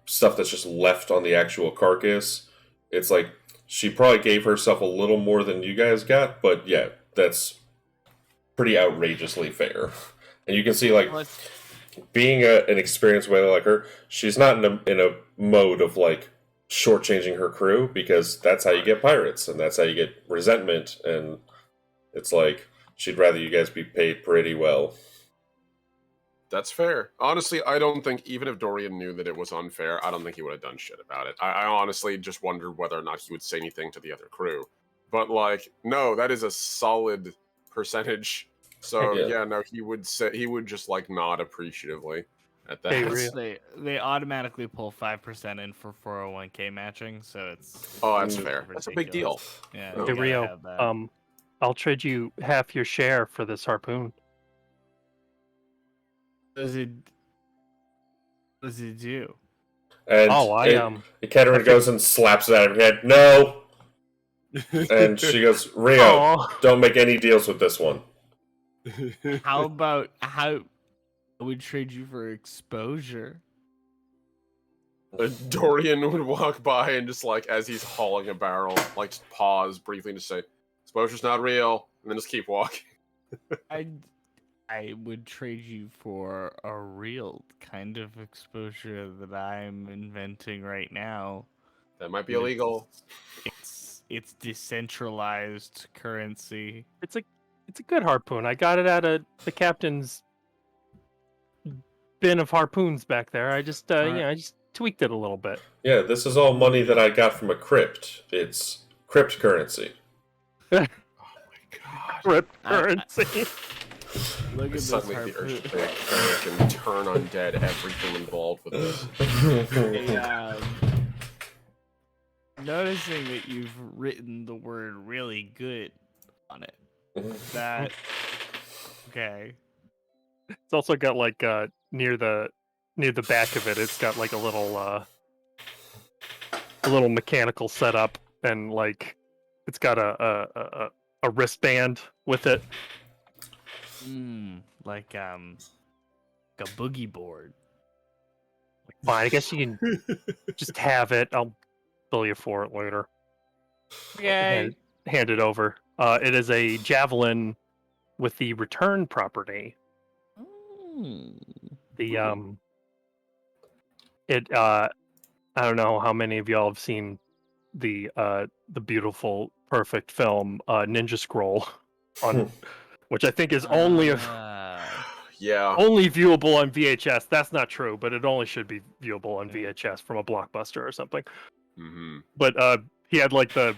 stuff that's just left on the actual carcass. It's like she probably gave herself a little more than you guys got, but yeah, that's pretty outrageously fair. And you can see, like, being an experienced whaler like her, she's not in a mode of, like, shortchanging her crew, because that's how you get pirates, and that's how you get resentment, and it's like she'd rather you guys be paid pretty well.
That's fair. Honestly, I don't think, even if Dorian knew that it was unfair, I don't think he would have done shit about it. I honestly just wondered whether or not he would say anything to the other crew. But, like, no, that is a solid percentage. So,
Yeah.
no, he would just, like, nod appreciatively. at
Hey,
that.
Rio.
They automatically pull 5% in for 401k matching, so it's
Oh, that's
Mm.
fair. That's a big deal.
ridiculous. Yeah,
Oh.
you
Hey,
gotta
Rio.
have that.
I'll trade you half your share for this harpoon.
Does it do?
And
Oh,
Ekaterina goes and slaps it out of her head. No! And she goes, Rio,
Oh,
don't make any deals with this one.
How I would trade you for exposure?
Dorian would walk by and just like as he's hauling a barrel, like just pause briefly and just say, "Exposure's not real," and then just keep walking.
I would trade you for a real kind of exposure that I'm inventing right now.
That might be
And
illegal.
It's decentralized currency.
it's a good harpoon. I got it out of the captain's bin of harpoons back there. I just I just tweaked it a little bit.
Yeah, this is all money that I got from a crypt. It's crypt currency.
Oh my god!
Cryptocurrency.
Look at
I
this
suddenly the
harpoon.
urge to panic and turn undead everything involved with this.
Hey, noticing that you've written the word "really good" on it. That okay?
It's also got like near the back of it. It's got like a little mechanical setup, and like it's got a wristband with it.
Like a boogie board.
Fine, I guess you can just have it. I'll bill you for it later.
Okay.
Hand it over. It is a javelin with the return property. The I don't know how many of y'all have seen the beautiful, perfect film Ninja Scroll, on which I think is only
Yeah.
only viewable on VHS. That's not true, but it only should be viewable on VHS from a Blockbuster or something.
Mm-hmm.
But he had like he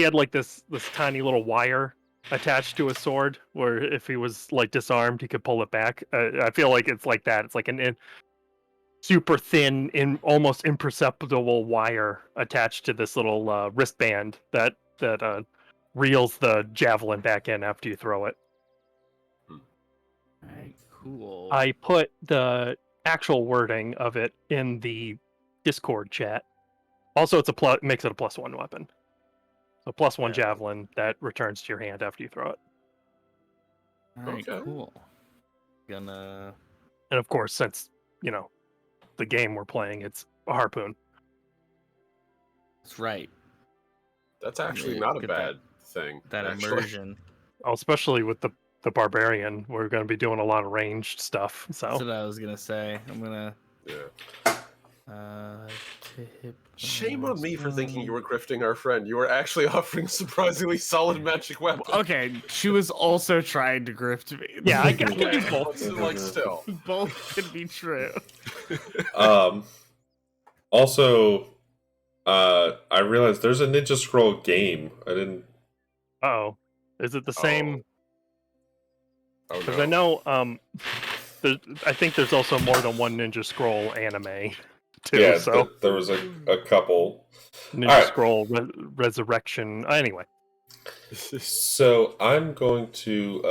had like this tiny little wire attached to his sword, where if he was like disarmed, he could pull it back. I feel like it's like that. It's like an super thin, almost imperceptible wire attached to this little wristband that reels the javelin back in after you throw it.
Alright, cool.
I put the actual wording of it in the Discord chat. Also, it's makes it a +1 weapon. So +1 javelin that returns to your hand after you throw it.
Alright,
Okay.
cool. Gonna.
And of course, since the game we're playing, it's a harpoon.
That's right.
That's actually
Yeah,
not a
get
bad thing.
That
actually.
immersion.
Oh, especially with the barbarian, we're going to be doing a lot of ranged stuff.
That's
So
what I was gonna say. I'm gonna.
Yeah.
Tip
Shame on me for thinking you were grifting our friend. You were actually offering a surprisingly solid magic weapon.
Okay, she was also trying to grift me.
yeah, I can do both.
Like still.
Both could be true.
Also, I realized there's a Ninja Scroll game. I didn't.
Oh, is it the same?
Oh
Because
no.
I know I think there's also more than one Ninja Scroll anime too.
Yeah,
So
there was a couple.
Ninja
Alright.
Scroll Resurrection. Anyway,
So I'm going to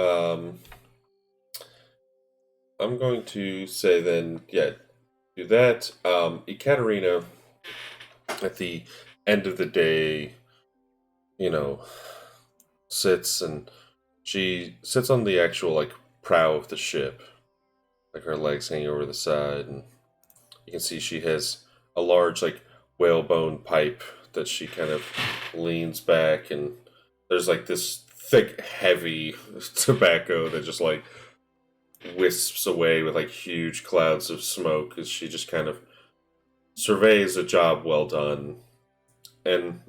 say then, yeah, do that. Ekaterina, at the end of the day, sits and she sits on the actual like prow of the ship, like her legs hanging over the side, and you can see she has a large like whalebone pipe that she kind of leans back, and there's like this thick, heavy tobacco that just like wisps away with like huge clouds of smoke as she just kind of surveys a job well done. And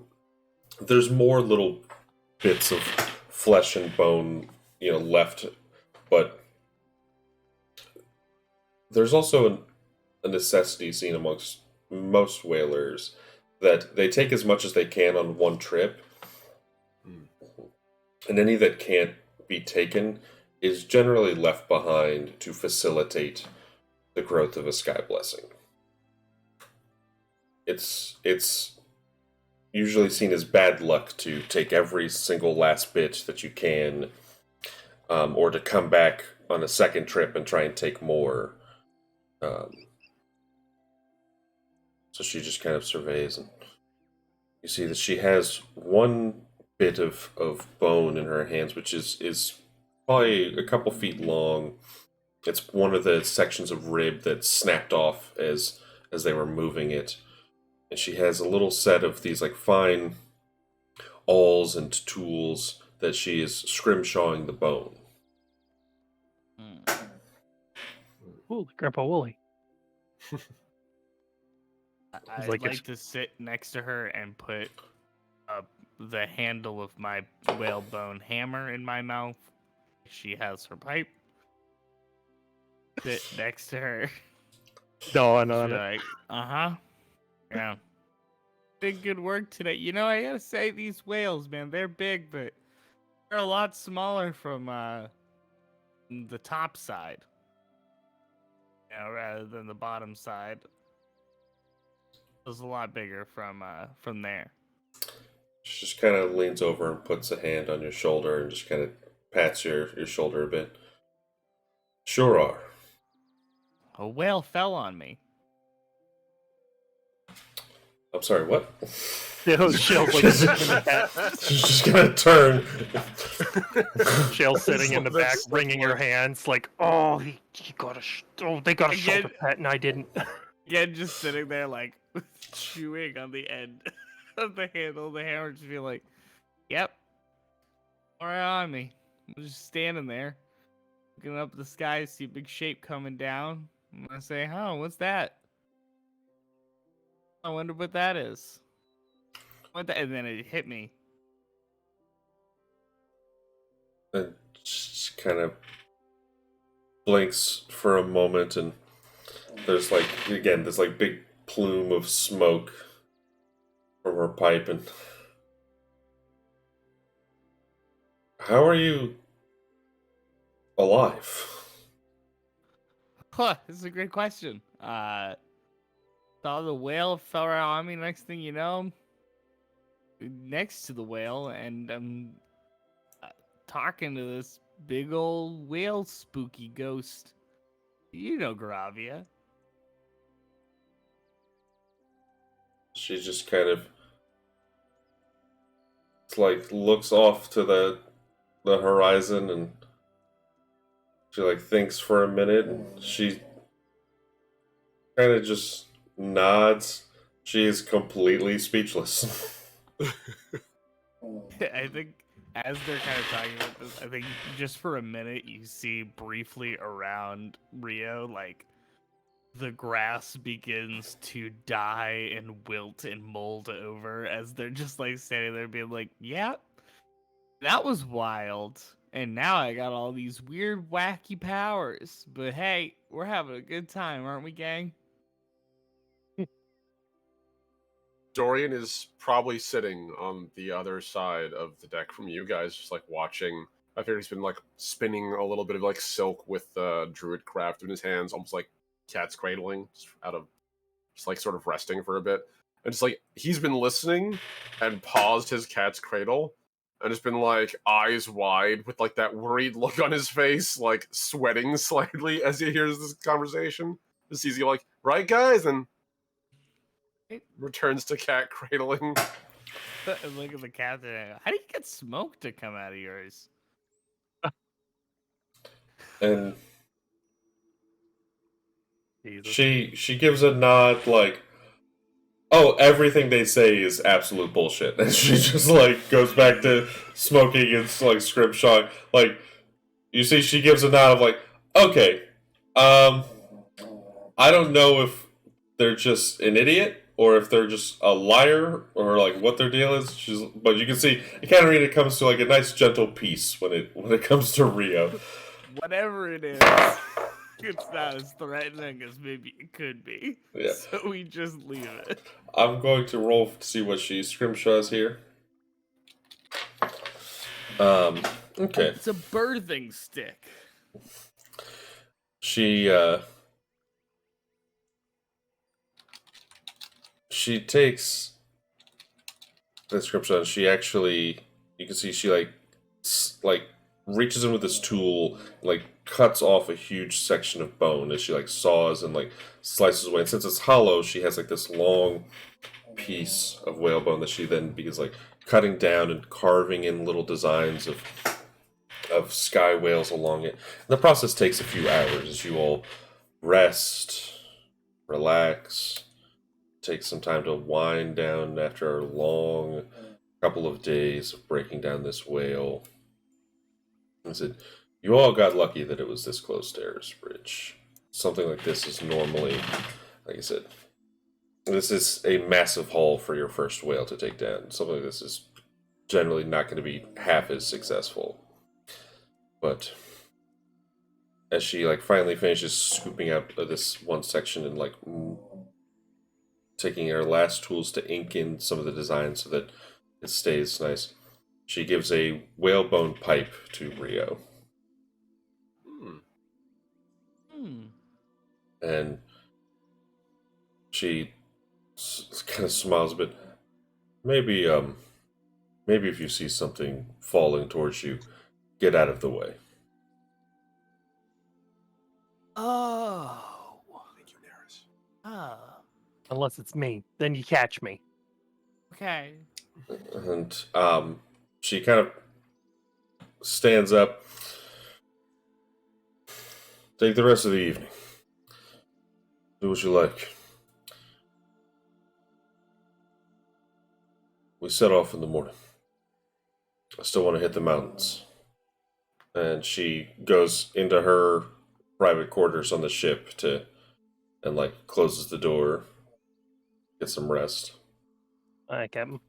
there's more little bits of flesh and bone, left, but there's also a necessity seen amongst most whalers that they take as much as they can on one trip, and any that can't be taken is generally left behind to facilitate the growth of a Skyblessing. It's usually seen as bad luck to take every single last bit that you can, or to come back on a second trip and try and take more. So she just kind of surveys, and you see that she has one bit of bone in her hands, which is probably a couple feet long. It's one of the sections of rib that snapped off as they were moving it. And she has a little set of these like fine awls and tools that she is scrimshawing the bone.
Ooh, Grandpa Wooly.
I'd
like
like
if-
to sit next to her and put the handle of my whalebone hammer in my mouth. She has her pipe. Sit next to her.
Dawn
She's
on it.
like, yeah. Did good work today. You know, I gotta say, these whales, man, they're big, but they're a lot smaller from the top side, rather than the bottom side. It was a lot bigger from there.
She just kind of leans over and puts a hand on your shoulder and just kind of pats your shoulder a bit. Sure are.
A whale fell on me.
I'm sorry, what?
Shell's like sitting in the back.
She's just gonna turn.
Shell's sitting in the back,
That's
wringing her hands, like, "Oh, he got a, they got a
Again-
shoulder pet, and I didn't."
Again, just sitting there, like, chewing on the end of the handle of the hammer, just be like, yep. All right on me. I'm just standing there, looking up at the sky, see a big shape coming down. I'm gonna say, huh, what's that? I wonder what that is. And then it hit me.
And she kind of blinks for a moment, and there's like, again, this like big plume of smoke from her pipe. And how are you alive?
Huh, this is a great question. Saw the whale fell right on me. Next thing you know, next to the whale, and I'm talking to this big old whale spooky ghost. You know Gravia.
She just kind of, it's like, looks off to the horizon, and she like thinks for a minute, and she kind of just nods. She is completely speechless.
I think as they're kind of talking about this, I think just for a minute you see briefly around Rio, like the grass begins to die and wilt and mold over as they're just like standing there being like, yeah, that was wild. And now I got all these weird, wacky powers. But hey, we're having a good time, aren't we, gang?
Dorian is probably sitting on the other side of the deck from you guys, just like watching. I figure he's been like spinning a little bit of like silk with druid craft in his hands, almost like cat's cradling, just out of just like sort of resting for a bit. And just like he's been listening and paused his cat's cradle and just been like eyes wide with like that worried look on his face, like sweating slightly as he hears this conversation. Just sees you like, right guys, and returns to cat cradling.
And look at the cat there. How do you get smoke to come out of yours?
And
Jesus.
she gives a nod, like, oh, everything they say is absolute bullshit. And she just like goes back to smoking and like scrimshawing. Like, you see, she gives a nod of like, okay, I don't know if they're just an idiot or if they're just a liar or like what their deal is. But you can see Ekaterina comes to like a nice gentle peace when it comes to Rio.
Whatever it is, it's not as threatening as maybe it could be.
Yeah.
So we just leave it.
I'm going to roll to see what she scrimshaws here. Okay.
It's a birthing stick.
She she takes the description. She actually, you can see she like reaches in with this tool, like cuts off a huge section of bone as she like saws and like slices away. And since it's hollow, she has like this long piece of whalebone that she then begins like cutting down and carving in little designs of sky whales along it. And the process takes a few hours as you all rest, relax, take some time to wind down after a long couple of days of breaking down this whale. I said, you all got lucky that it was this close to Eris Bridge. Something like this is normally, like I said, this is a massive haul for your first whale to take down. Something like this is generally not going to be half as successful. But as she like finally finishes scooping out this one section and like taking her last tools to ink in some of the designs so that it stays nice, she gives a whalebone pipe to Rio. And she kind of smiles a bit. Maybe if you see something falling towards you, get out of the way.
Oh.
Thank you, Neris.
Oh.
Unless it's me, then you catch me.
Okay.
And she kind of stands up. Take the rest of the evening. Do what you like. We set off in the morning. I still want to hit the mountains. And she goes into her private quarters on the ship and like closes the door, get some rest.
All right, Captain.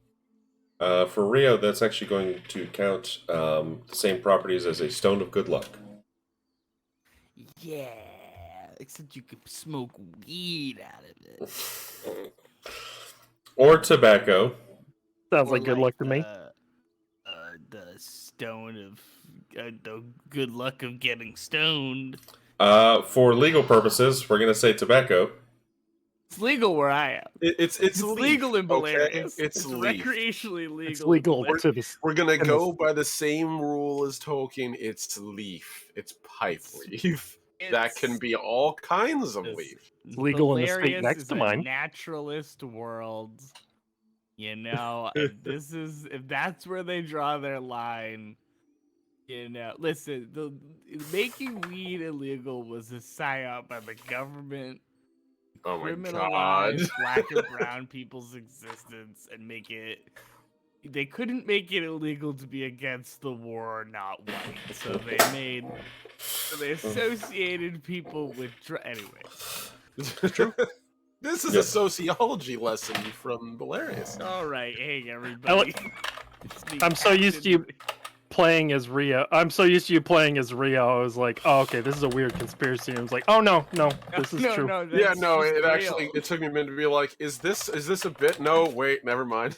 For Rio, that's actually going to count the same properties as a stone of good luck.
Yeah. Except you could smoke weed out of it.
Or tobacco.
Sounds
Or
like good luck to me.
The stone of the good luck of getting stoned.
For legal purposes, we're going to say tobacco.
It's legal where I am.
It's
legal in Bolarius.
Okay? It's leaf.
recreationally legal.
It's legal
in Bolarius.
to this.
We're gonna
goodness.
go by the same rule as Tolkien. It's leaf. It's pipe leaf. That can be all kinds of leaf.
It's legal in the state
Bolarius
next
is
to
a
mine.
naturalist world. You know, and this is if that's where they draw their line. You know, listen, making weed illegal was a psyop by the government.
Oh my god.
Criminalize black and brown people's existence and make it. They couldn't make it illegal to be against the war or not white, so they associated people with anyway.
True. This is
Yeah.
a sociology lesson from Bolarius.
All right, hey everybody. It's me,
I'm so used to you
Captain.
playing as Rio. I was like, oh, okay, this is a weird conspiracy. And I was like, oh no, this is true.
No,
Yeah,
that's
no,
just
it
real.
actually took me a minute to be like, is this a bit? No, wait, never mind.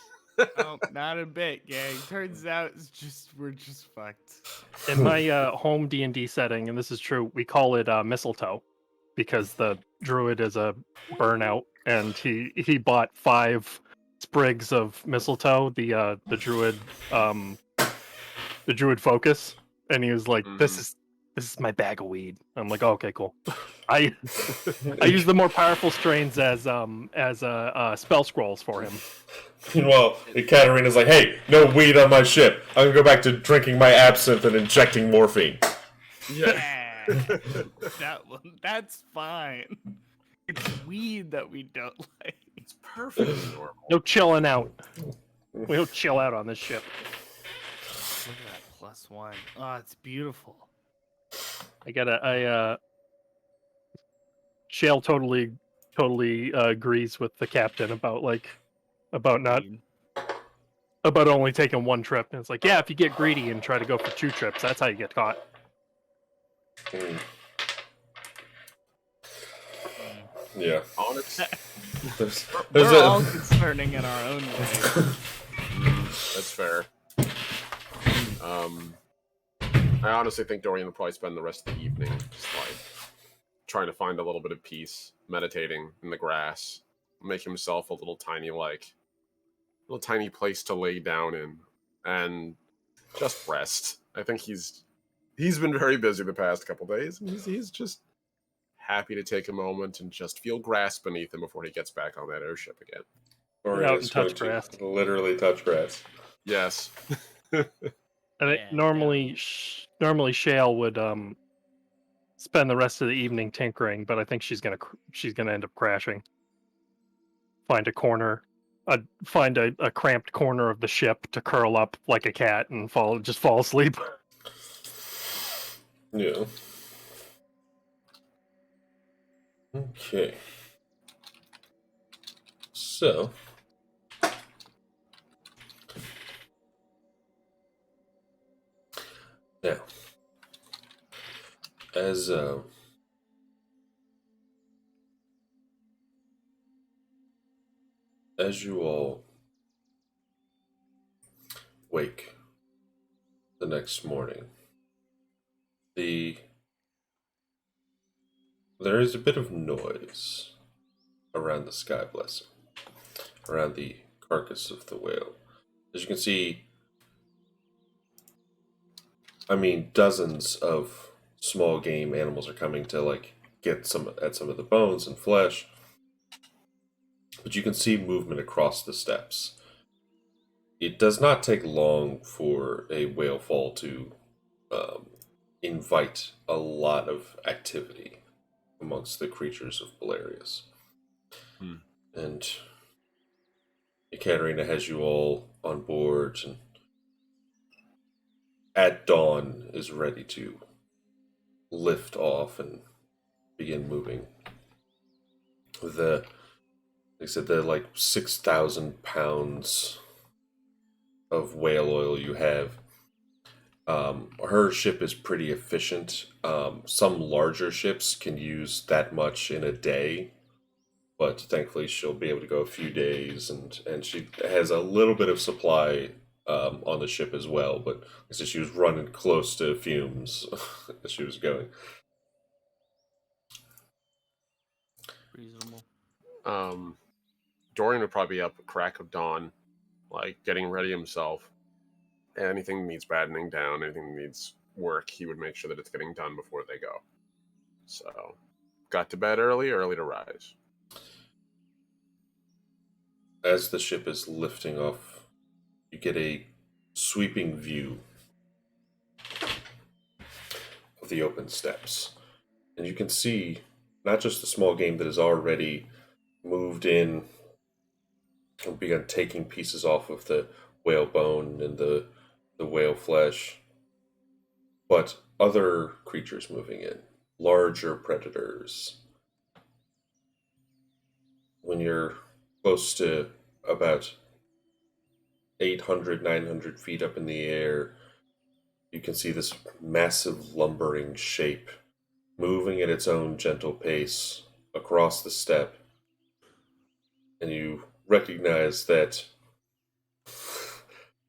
Oh, not a bit, gang. Turns out we're just fucked.
In my home D&D setting, and this is true, we call it mistletoe because the druid is a burnout, and he bought 5 sprigs of mistletoe, the druid focus, and he was like, this is my bag of weed. I'm like, oh, okay, cool. I use the more powerful strains as spell scrolls for him.
Meanwhile, Katarina's like, hey, no weed on my ship. I'm going to go back to drinking my absinthe and injecting morphine.
Yeah, that's fine. It's weed that we don't like.
It's perfectly normal.
No chilling out. We don't chill out on this ship.
Look at that +1. Oh, it's beautiful.
Shale totally agrees with the captain about only taking 1 trip. And it's like, yeah, if you get greedy and try to go for 2 trips, that's how you get caught.
Mm. Yeah.
Honest.
There's
We're all concerning in our own way.
That's fair. I honestly think Dorian will probably spend the rest of the evening just like trying to find a little bit of peace, meditating in the grass, make himself a little tiny place to lay down in and just rest. I think he's been very busy the past couple days, and he's just happy to take a moment and just feel grass beneath him before he gets back on that airship again.
Or
Get out
is
and
going
touch grass.
to literally touch grass.
Yes.
I think
Yeah,
normally Shale would spend the rest of the evening tinkering, but I think she's gonna end up crashing. Find a corner, find a cramped corner of the ship to curl up like a cat and fall asleep.
Yeah. Okay. So. Now. As you all wake the next morning, there is a bit of noise around the Skyblessing, around the carcass of the whale. As you can see, I mean, dozens of small game animals are coming to get some of the bones and flesh, but you can see movement across the steps. It does not take long for a whale fall to invite a lot of activity amongst the creatures of Bolarius. And Ekaterina has you all on board, and at dawn is ready to lift off and begin moving. They said they're like 6,000 pounds of whale oil you have. Her ship is pretty efficient. Some larger ships can use that much in a day, but thankfully she'll be able to go a few days, and she has a little bit of supply on the ship as well. But I said she was running close to fumes as she was going.
reasonable.
Dorian would probably be up at crack of dawn, getting ready himself. Anything that needs battening down, anything that needs work, he would make sure that it's getting done before they go. So, got to bed early to rise.
As the ship is lifting off, you get a sweeping view of the open steps. And you can see not just the small game that has already moved in and begun taking pieces off of the whale bone and the whale flesh, but other creatures moving in, larger predators. When you're close to about 800, 900 feet up in the air, you can see this massive lumbering shape moving at its own gentle pace across the steppe. And you recognize that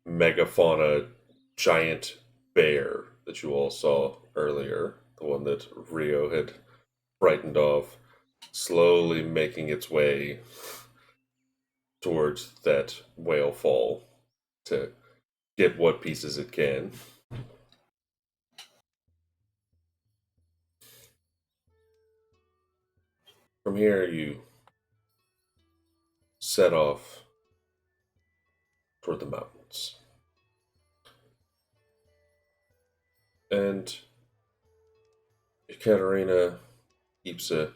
megafauna giant bear that you all saw earlier, the one that Rio had frightened off, slowly making its way towards that whale fall to get what pieces it can. From here, you set off toward the mountains. And Ekaterina keeps an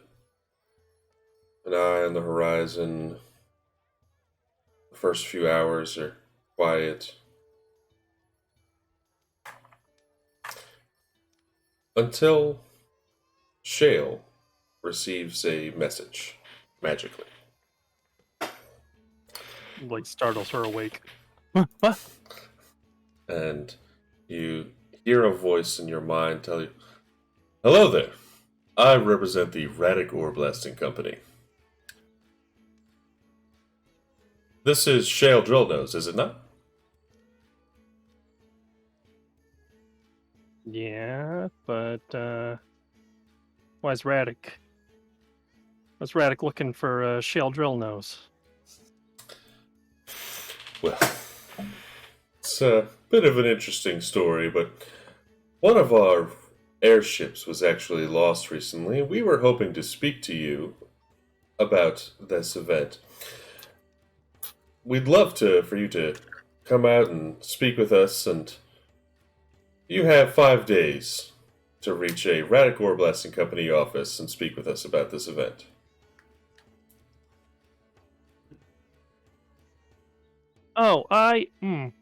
eye on the horizon. The first few hours are quiet. Until Shale receives a message, magically.
Like startles her awake.
And you hear a voice in your mind tell you, "Hello there. I represent the Radic Ore Blasting Company. This is Shale Drillnose, is it not?"
Yeah, but why's Radic? was Radic looking for Shale Drill Nose.
Well, it's a bit of an interesting story, but one of our airships was actually lost recently. We were hoping to speak to you about this event. We'd love for you to come out and speak with us, and you have 5 days to reach a Radic Ore Blasting Company office and speak with us about this event.
Oh, I didn't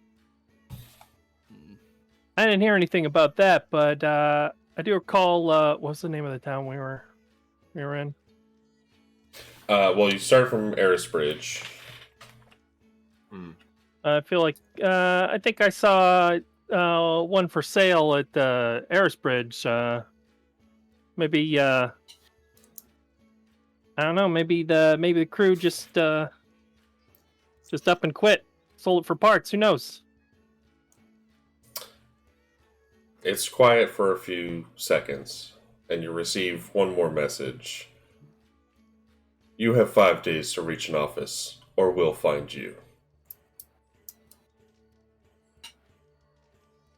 hear anything about that, but I do recall. What's the name of the town we were in?
Well, you start from Erisbridge.
I feel like I think I saw one for sale at Erisbridge. Maybe I don't know. Maybe the crew just up and quit. Sold it for parts. Who knows?
It's quiet for a few seconds, and you receive one more message. You have 5 days to reach an office, or we'll find you.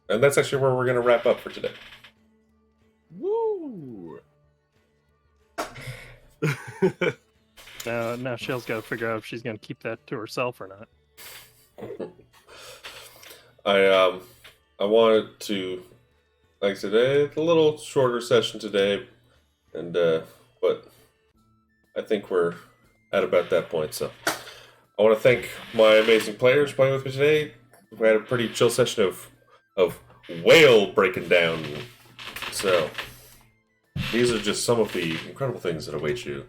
And that's actually where we're going to wrap up for today.
Woo!
Now Shell's got to figure out if she's going to keep that to herself or not.
I wanted to, like I said, it's a little shorter session today, and but I think we're at about that point. So I want to thank my amazing players playing with me today. We had a pretty chill session of whale breaking down. So these are just some of the incredible things that await you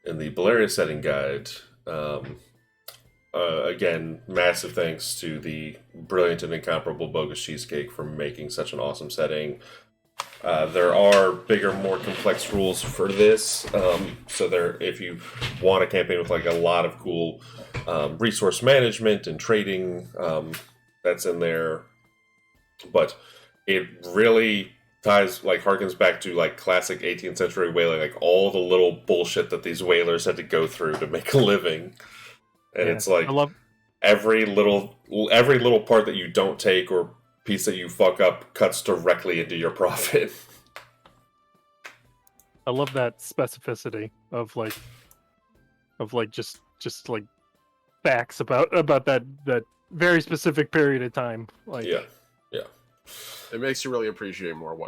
in the Bolarius setting guide. Again, massive thanks to the brilliant and incomparable Bogus Cheesecake for making such an awesome setting. There are bigger, more complex rules for this. So if you want a campaign with like a lot of cool resource management and trading, that's in there. But it really harkens back to like classic 18th century whaling, like all the little bullshit that these whalers had to go through to make a living. And it's like every little part that you don't take or piece that you fuck up cuts directly into your profit.
I love that specificity of just like facts about that very specific period of time. Like
yeah.
It makes you really appreciate more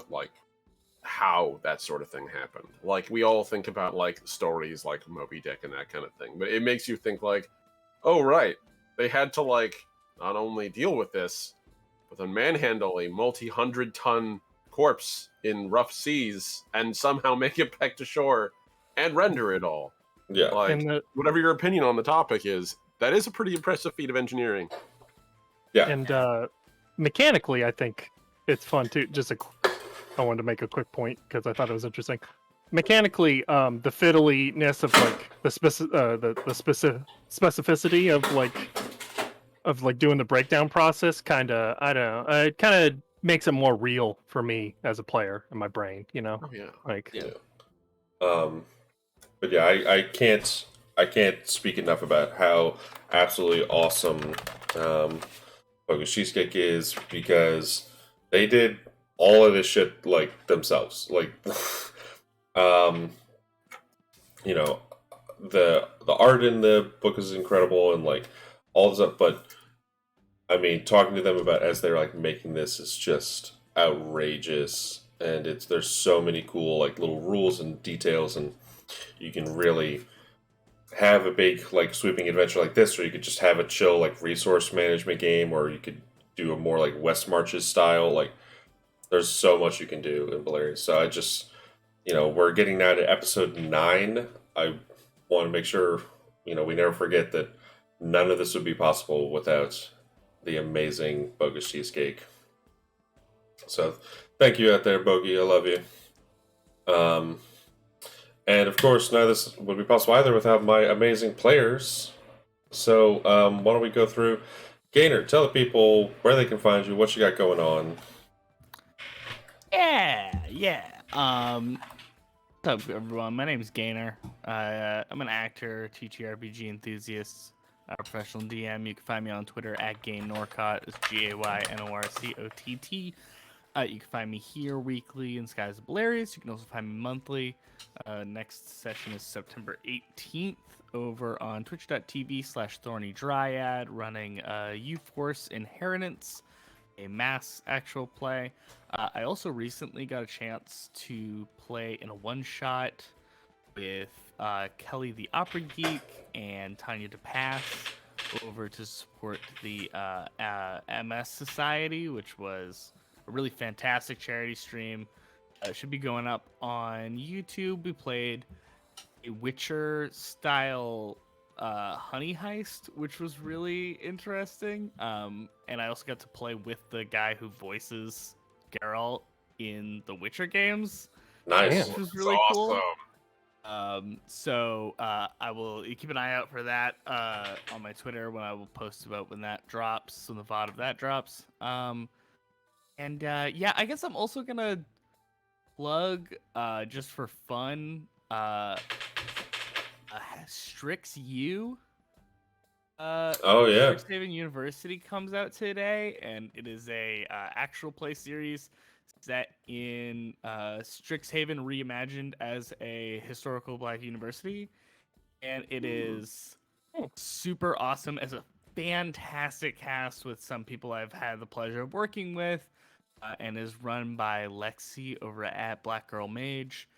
how that sort of thing happened. Like, we all think about like stories like Moby Dick and that kind of thing, but it makes you think like, oh right, they had to like not only deal with this, but then manhandle a multi-100-ton corpse in rough seas and somehow make it back to shore and render it all.
Yeah.
Like, whatever your opinion on the topic is, that is a pretty impressive feat of engineering.
Yeah.
And mechanically, I think it's fun too. I wanted to make a quick point because I thought it was interesting. Mechanically, the fiddliness of like the specificity of doing the breakdown process kind of, I don't know, it kind of makes it more real for me as a player in my brain, you know?
Oh yeah.
Like
Yeah. But yeah, I can't speak enough about how absolutely awesome Bogus Cheesecake is, because they did all of this shit like themselves. Like you know, the art in the book is incredible and like all this stuff, but I mean, talking to them about as they're like making this is just outrageous, and there's so many cool like little rules and details, and you can really have a big like sweeping adventure like this, or you could just have a chill like resource management game, or you could do a more like West Marches style. Like, there's so much you can do in Bolarius. So I just, we're getting now to episode 9. I want to make sure, we never forget that none of this would be possible without the amazing Bogus Cheesecake. So thank you out there, Bogey. I love you. And of course, none of this would be possible either without my amazing players. So why don't we go through? Gaynor, tell the people where they can find you, what you got going on.
Yeah. What's up, everyone? My name is Gainer. I'm an actor, TTRPG enthusiast, professional DM. You can find me on Twitter at GaynNorcott. It's GayNorcott. You can find me here weekly in Skies of Bolarius. You can also find me monthly. Next session is September 18th over on twitch.tv/ThornyDryad, running U-Force Inheritance, a mass actual play. I also recently got a chance to play in a one-shot with Kelly the Opera Geek and Tanya DePass over to support the MS Society, which was a really fantastic charity stream. It should be going up on YouTube. We played a Witcher style honey heist, which was really interesting. And I also got to play with the guy who voices Geralt in the Witcher games,
Nice.
which was
That's
really cool.
awesome.
So I will keep an eye out for that on my Twitter when I will post about when that drops, when the VOD of that drops. Yeah, I guess I'm also gonna plug just for fun Strix U.
Oh yeah.
Strixhaven University comes out today, and it is a actual play series set in Strixhaven reimagined as a historical Black university, and it is super awesome as a fantastic cast with some people I've had the pleasure of working with, and is run by Lexi over at Black Girl Mage,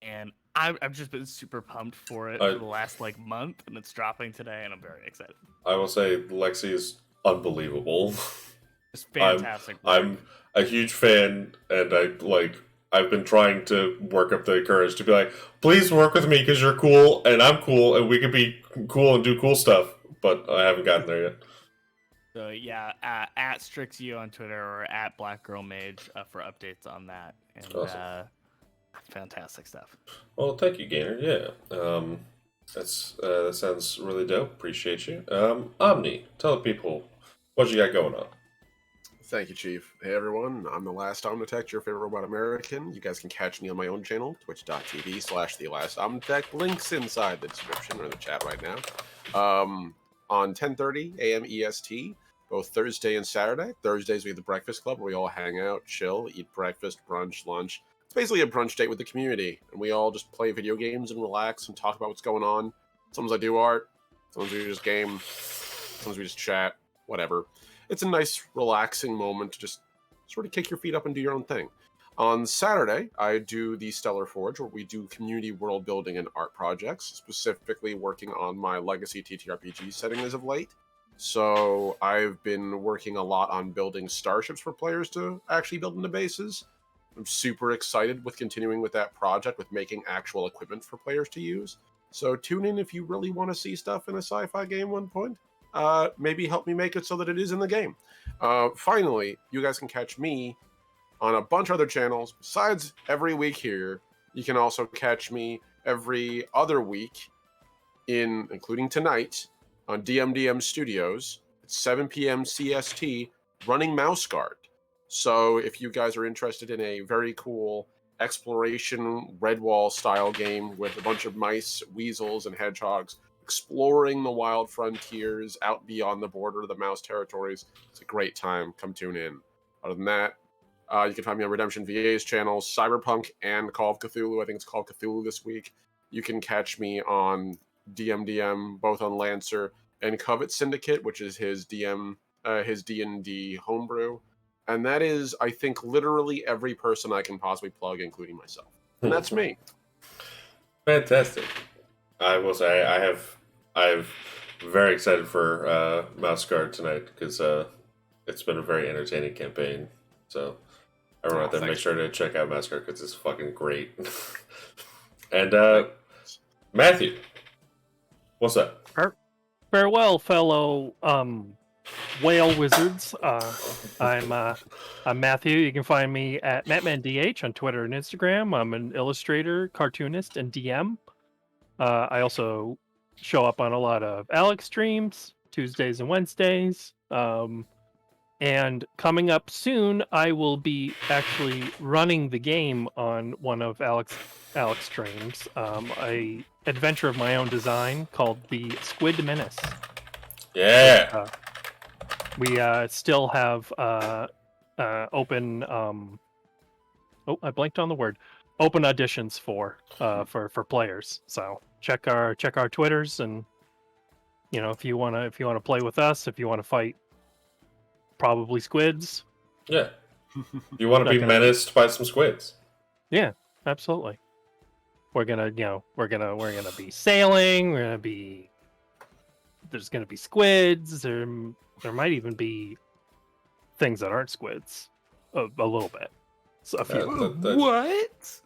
and I've just been super pumped for it for the last month, and it's dropping today, and I'm very excited.
I will say Lexi is unbelievable.
It's fantastic.
I'm a huge fan, and I've been trying to work up the courage to be like, please work with me because you're cool and I'm cool and we can be cool and do cool stuff. But I haven't gotten there yet.
So yeah, at StrixU on Twitter or at Black Girl Mage for updates on that. And
Awesome.
fantastic stuff.
Well, thank you, Gainer. Yeah, that sounds really dope. Appreciate you. Omni, tell the people what you got going on.
Thank you, Chief. Hey, everyone. I'm the Last Omnitech, your favorite robot American. You guys can catch me on my own channel, twitch.tv/TheLastOmnitech. Links inside the description or in the chat right now. On 10:30 a.m. EST, both Thursday and Saturday. Thursdays, we have the Breakfast Club, where we all hang out, chill, eat breakfast, brunch, lunch. It's basically a brunch date with the community, and we all just play video games and relax and talk about what's going on. Sometimes I do art, sometimes we just game, sometimes we just chat, whatever. It's a nice, relaxing moment to just sort of kick your feet up and do your own thing. On Saturday, I do the Stellar Forge, where we do community world building and art projects, specifically working on my Legacy TTRPG setting as of late. So I've been working a lot on building starships for players to actually build into bases. I'm super excited with continuing with that project, with making actual equipment for players to use. So tune in if you really want to see stuff in a sci-fi game one point. Maybe help me make it so that it is in the game. Finally, you guys can catch me on a bunch of other channels besides every week here. You can also catch me every other week, including tonight, on DMDM Studios at 7 p.m. CST, running Mouse Guard. So if you guys are interested in a very cool exploration Redwall style game with a bunch of mice, weasels, and hedgehogs exploring the wild frontiers out beyond the border of the mouse territories, it's a great time. Come tune in. Other than that, you can find me on Redemption VA's channel, Cyberpunk, and Call of Cthulhu. I think it's Call of Cthulhu this week. You can catch me on DMDM, both on Lancer and Covet Syndicate, which is his D&D homebrew. And that is, I think, literally every person I can possibly plug, including myself. And that's me.
Fantastic. I will say I'm very excited for Mouse Guard tonight because it's been a very entertaining campaign. So everyone out there, make sure to check out Mouse Guard because it's fucking great. And Matthew, what's up?
Farewell, fellow whale wizards. I'm Matthew. You can find me at MattmanDH on Twitter and Instagram. I'm an illustrator, cartoonist, and DM. I also show up on a lot of Alex streams, Tuesdays and Wednesdays. And coming up soon, I will be actually running the game on one of Alex streams. A adventure of my own design called the Squid Menace.
Yeah.
We still have open. Oh, I blanked on the word. Open auditions for players. So check our Twitters, and if you wanna play with us, if you want to fight probably squids.
Yeah. You want to
Not
be
gonna be-
menaced by some squids?
Yeah, absolutely. We're gonna be sailing. There's gonna be squids. There might even be things that aren't squids, a little bit. So a few.
What?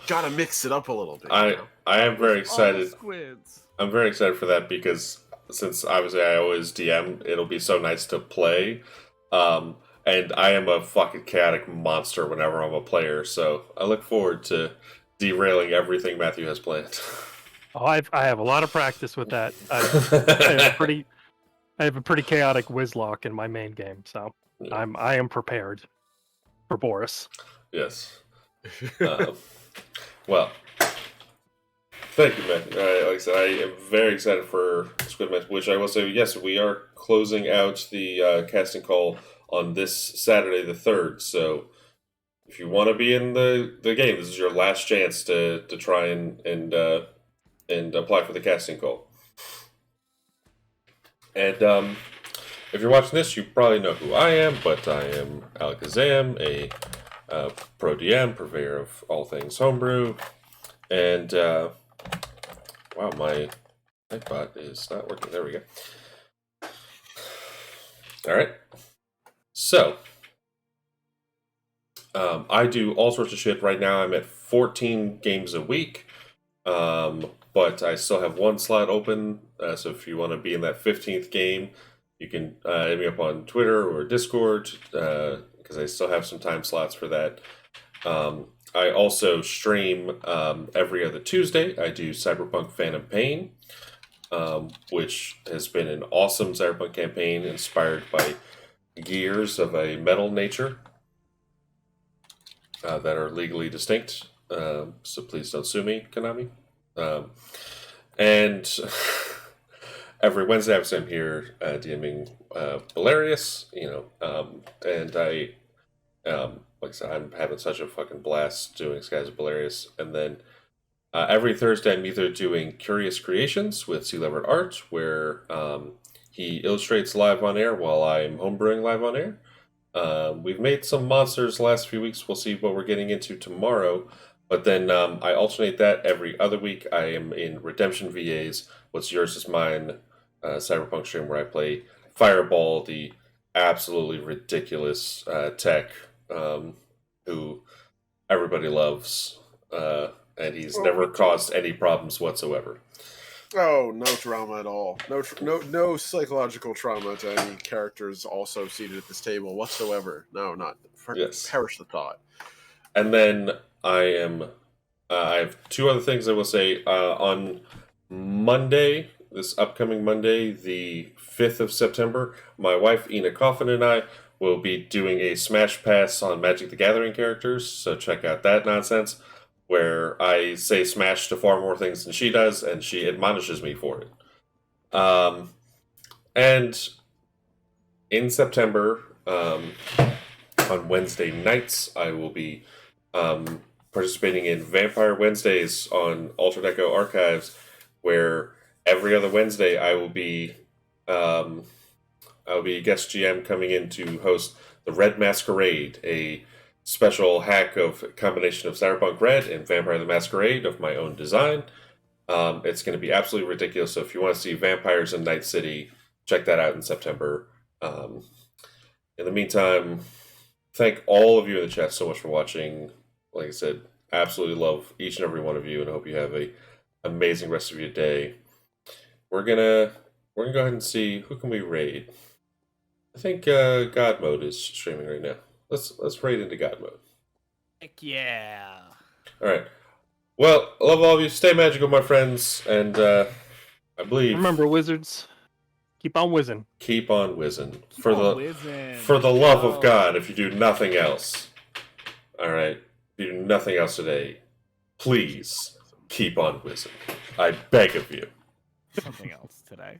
Gotta mix it up a little bit.
I am very excited.
Squids.
I'm very excited for that because since obviously I always DM, it'll be so nice to play. And I am a fucking chaotic monster whenever I'm a player, so I look forward to derailing everything Matthew has planned.
Oh, I have a lot of practice with that. I have a pretty chaotic Whizlock in my main game, so
Yeah.
I am prepared for Boris.
Yes. Well, thank you, Matthew. Like I said, I am very excited for Squid Match, which I will say, yes, we are closing out the casting call on this Saturday the 3rd, so if you want to be in the game, this is your last chance to try and apply for the casting call. And if you're watching this, you probably know who I am, but I am Alakazam, a pro DM, purveyor of all things homebrew, and wow, my bot is not working. There we go. All right. So, I do all sorts of shit right now. I'm at 14 games a week, but I still have one slot open. So if you want to be in that 15th game, you can hit me up on Twitter or Discord, because I still have some time slots for that. I also stream every other Tuesday. I do Cyberpunk Phantom Pain, which has been an awesome Cyberpunk campaign inspired by gears of a metal nature that are legally distinct. So please don't sue me, Konami. And every Wednesday, I'm here DMing Bolarius, and I, like I said, I'm having such a fucking blast doing Skies of Bolarius. And then every Thursday, I'm either doing Curious Creations with Sea Leopard Art, where he illustrates live on air while I'm homebrewing live on air. We've made some monsters the last few weeks. We'll see what we're getting into tomorrow. But then I alternate that every other week. I am in Redemption VA's What's Yours Is Mine Cyberpunk stream, where I play Fireball, the absolutely ridiculous tech who everybody loves. And he's never caused any problems whatsoever.
Oh, no drama at all. No psychological trauma to any characters also seated at this table whatsoever. No, not.
Yes.
Perish the thought.
And then I have two other things I will say. On Monday, this upcoming Monday, the 5th of September, my wife Ina Coffin and I will be doing a Smash Pass on Magic the Gathering characters, so check out that nonsense, where I say Smash to far more things than she does, and she admonishes me for it. And in September, on Wednesday nights, I will be participating in Vampire Wednesdays on Altered Echo Archives, where every other Wednesday I will be guest GM coming in to host the Red Masquerade, a special hack of combination of Cyberpunk Red and Vampire the Masquerade of my own design. It's going to be absolutely ridiculous. So if you want to see vampires in Night City, check that out in September. In the meantime, thank all of you in the chat so much for watching. Like I said, absolutely love each and every one of you, and hope you have a amazing rest of your day. We're gonna go ahead and see who can we raid. I think God Mode is streaming right now. Let's raid into God Mode.
Heck yeah.
All right. Well, I love all of you. Stay magical, my friends, and I believe.
Remember, wizards, Keep on whizzing.
Keep on whizzing.
Keep
For
on
the
whizzing.
for the love
Oh.
of God, if you do nothing else, all right, if you do nothing else today, please keep on whizzing. I beg of you.
Something else today.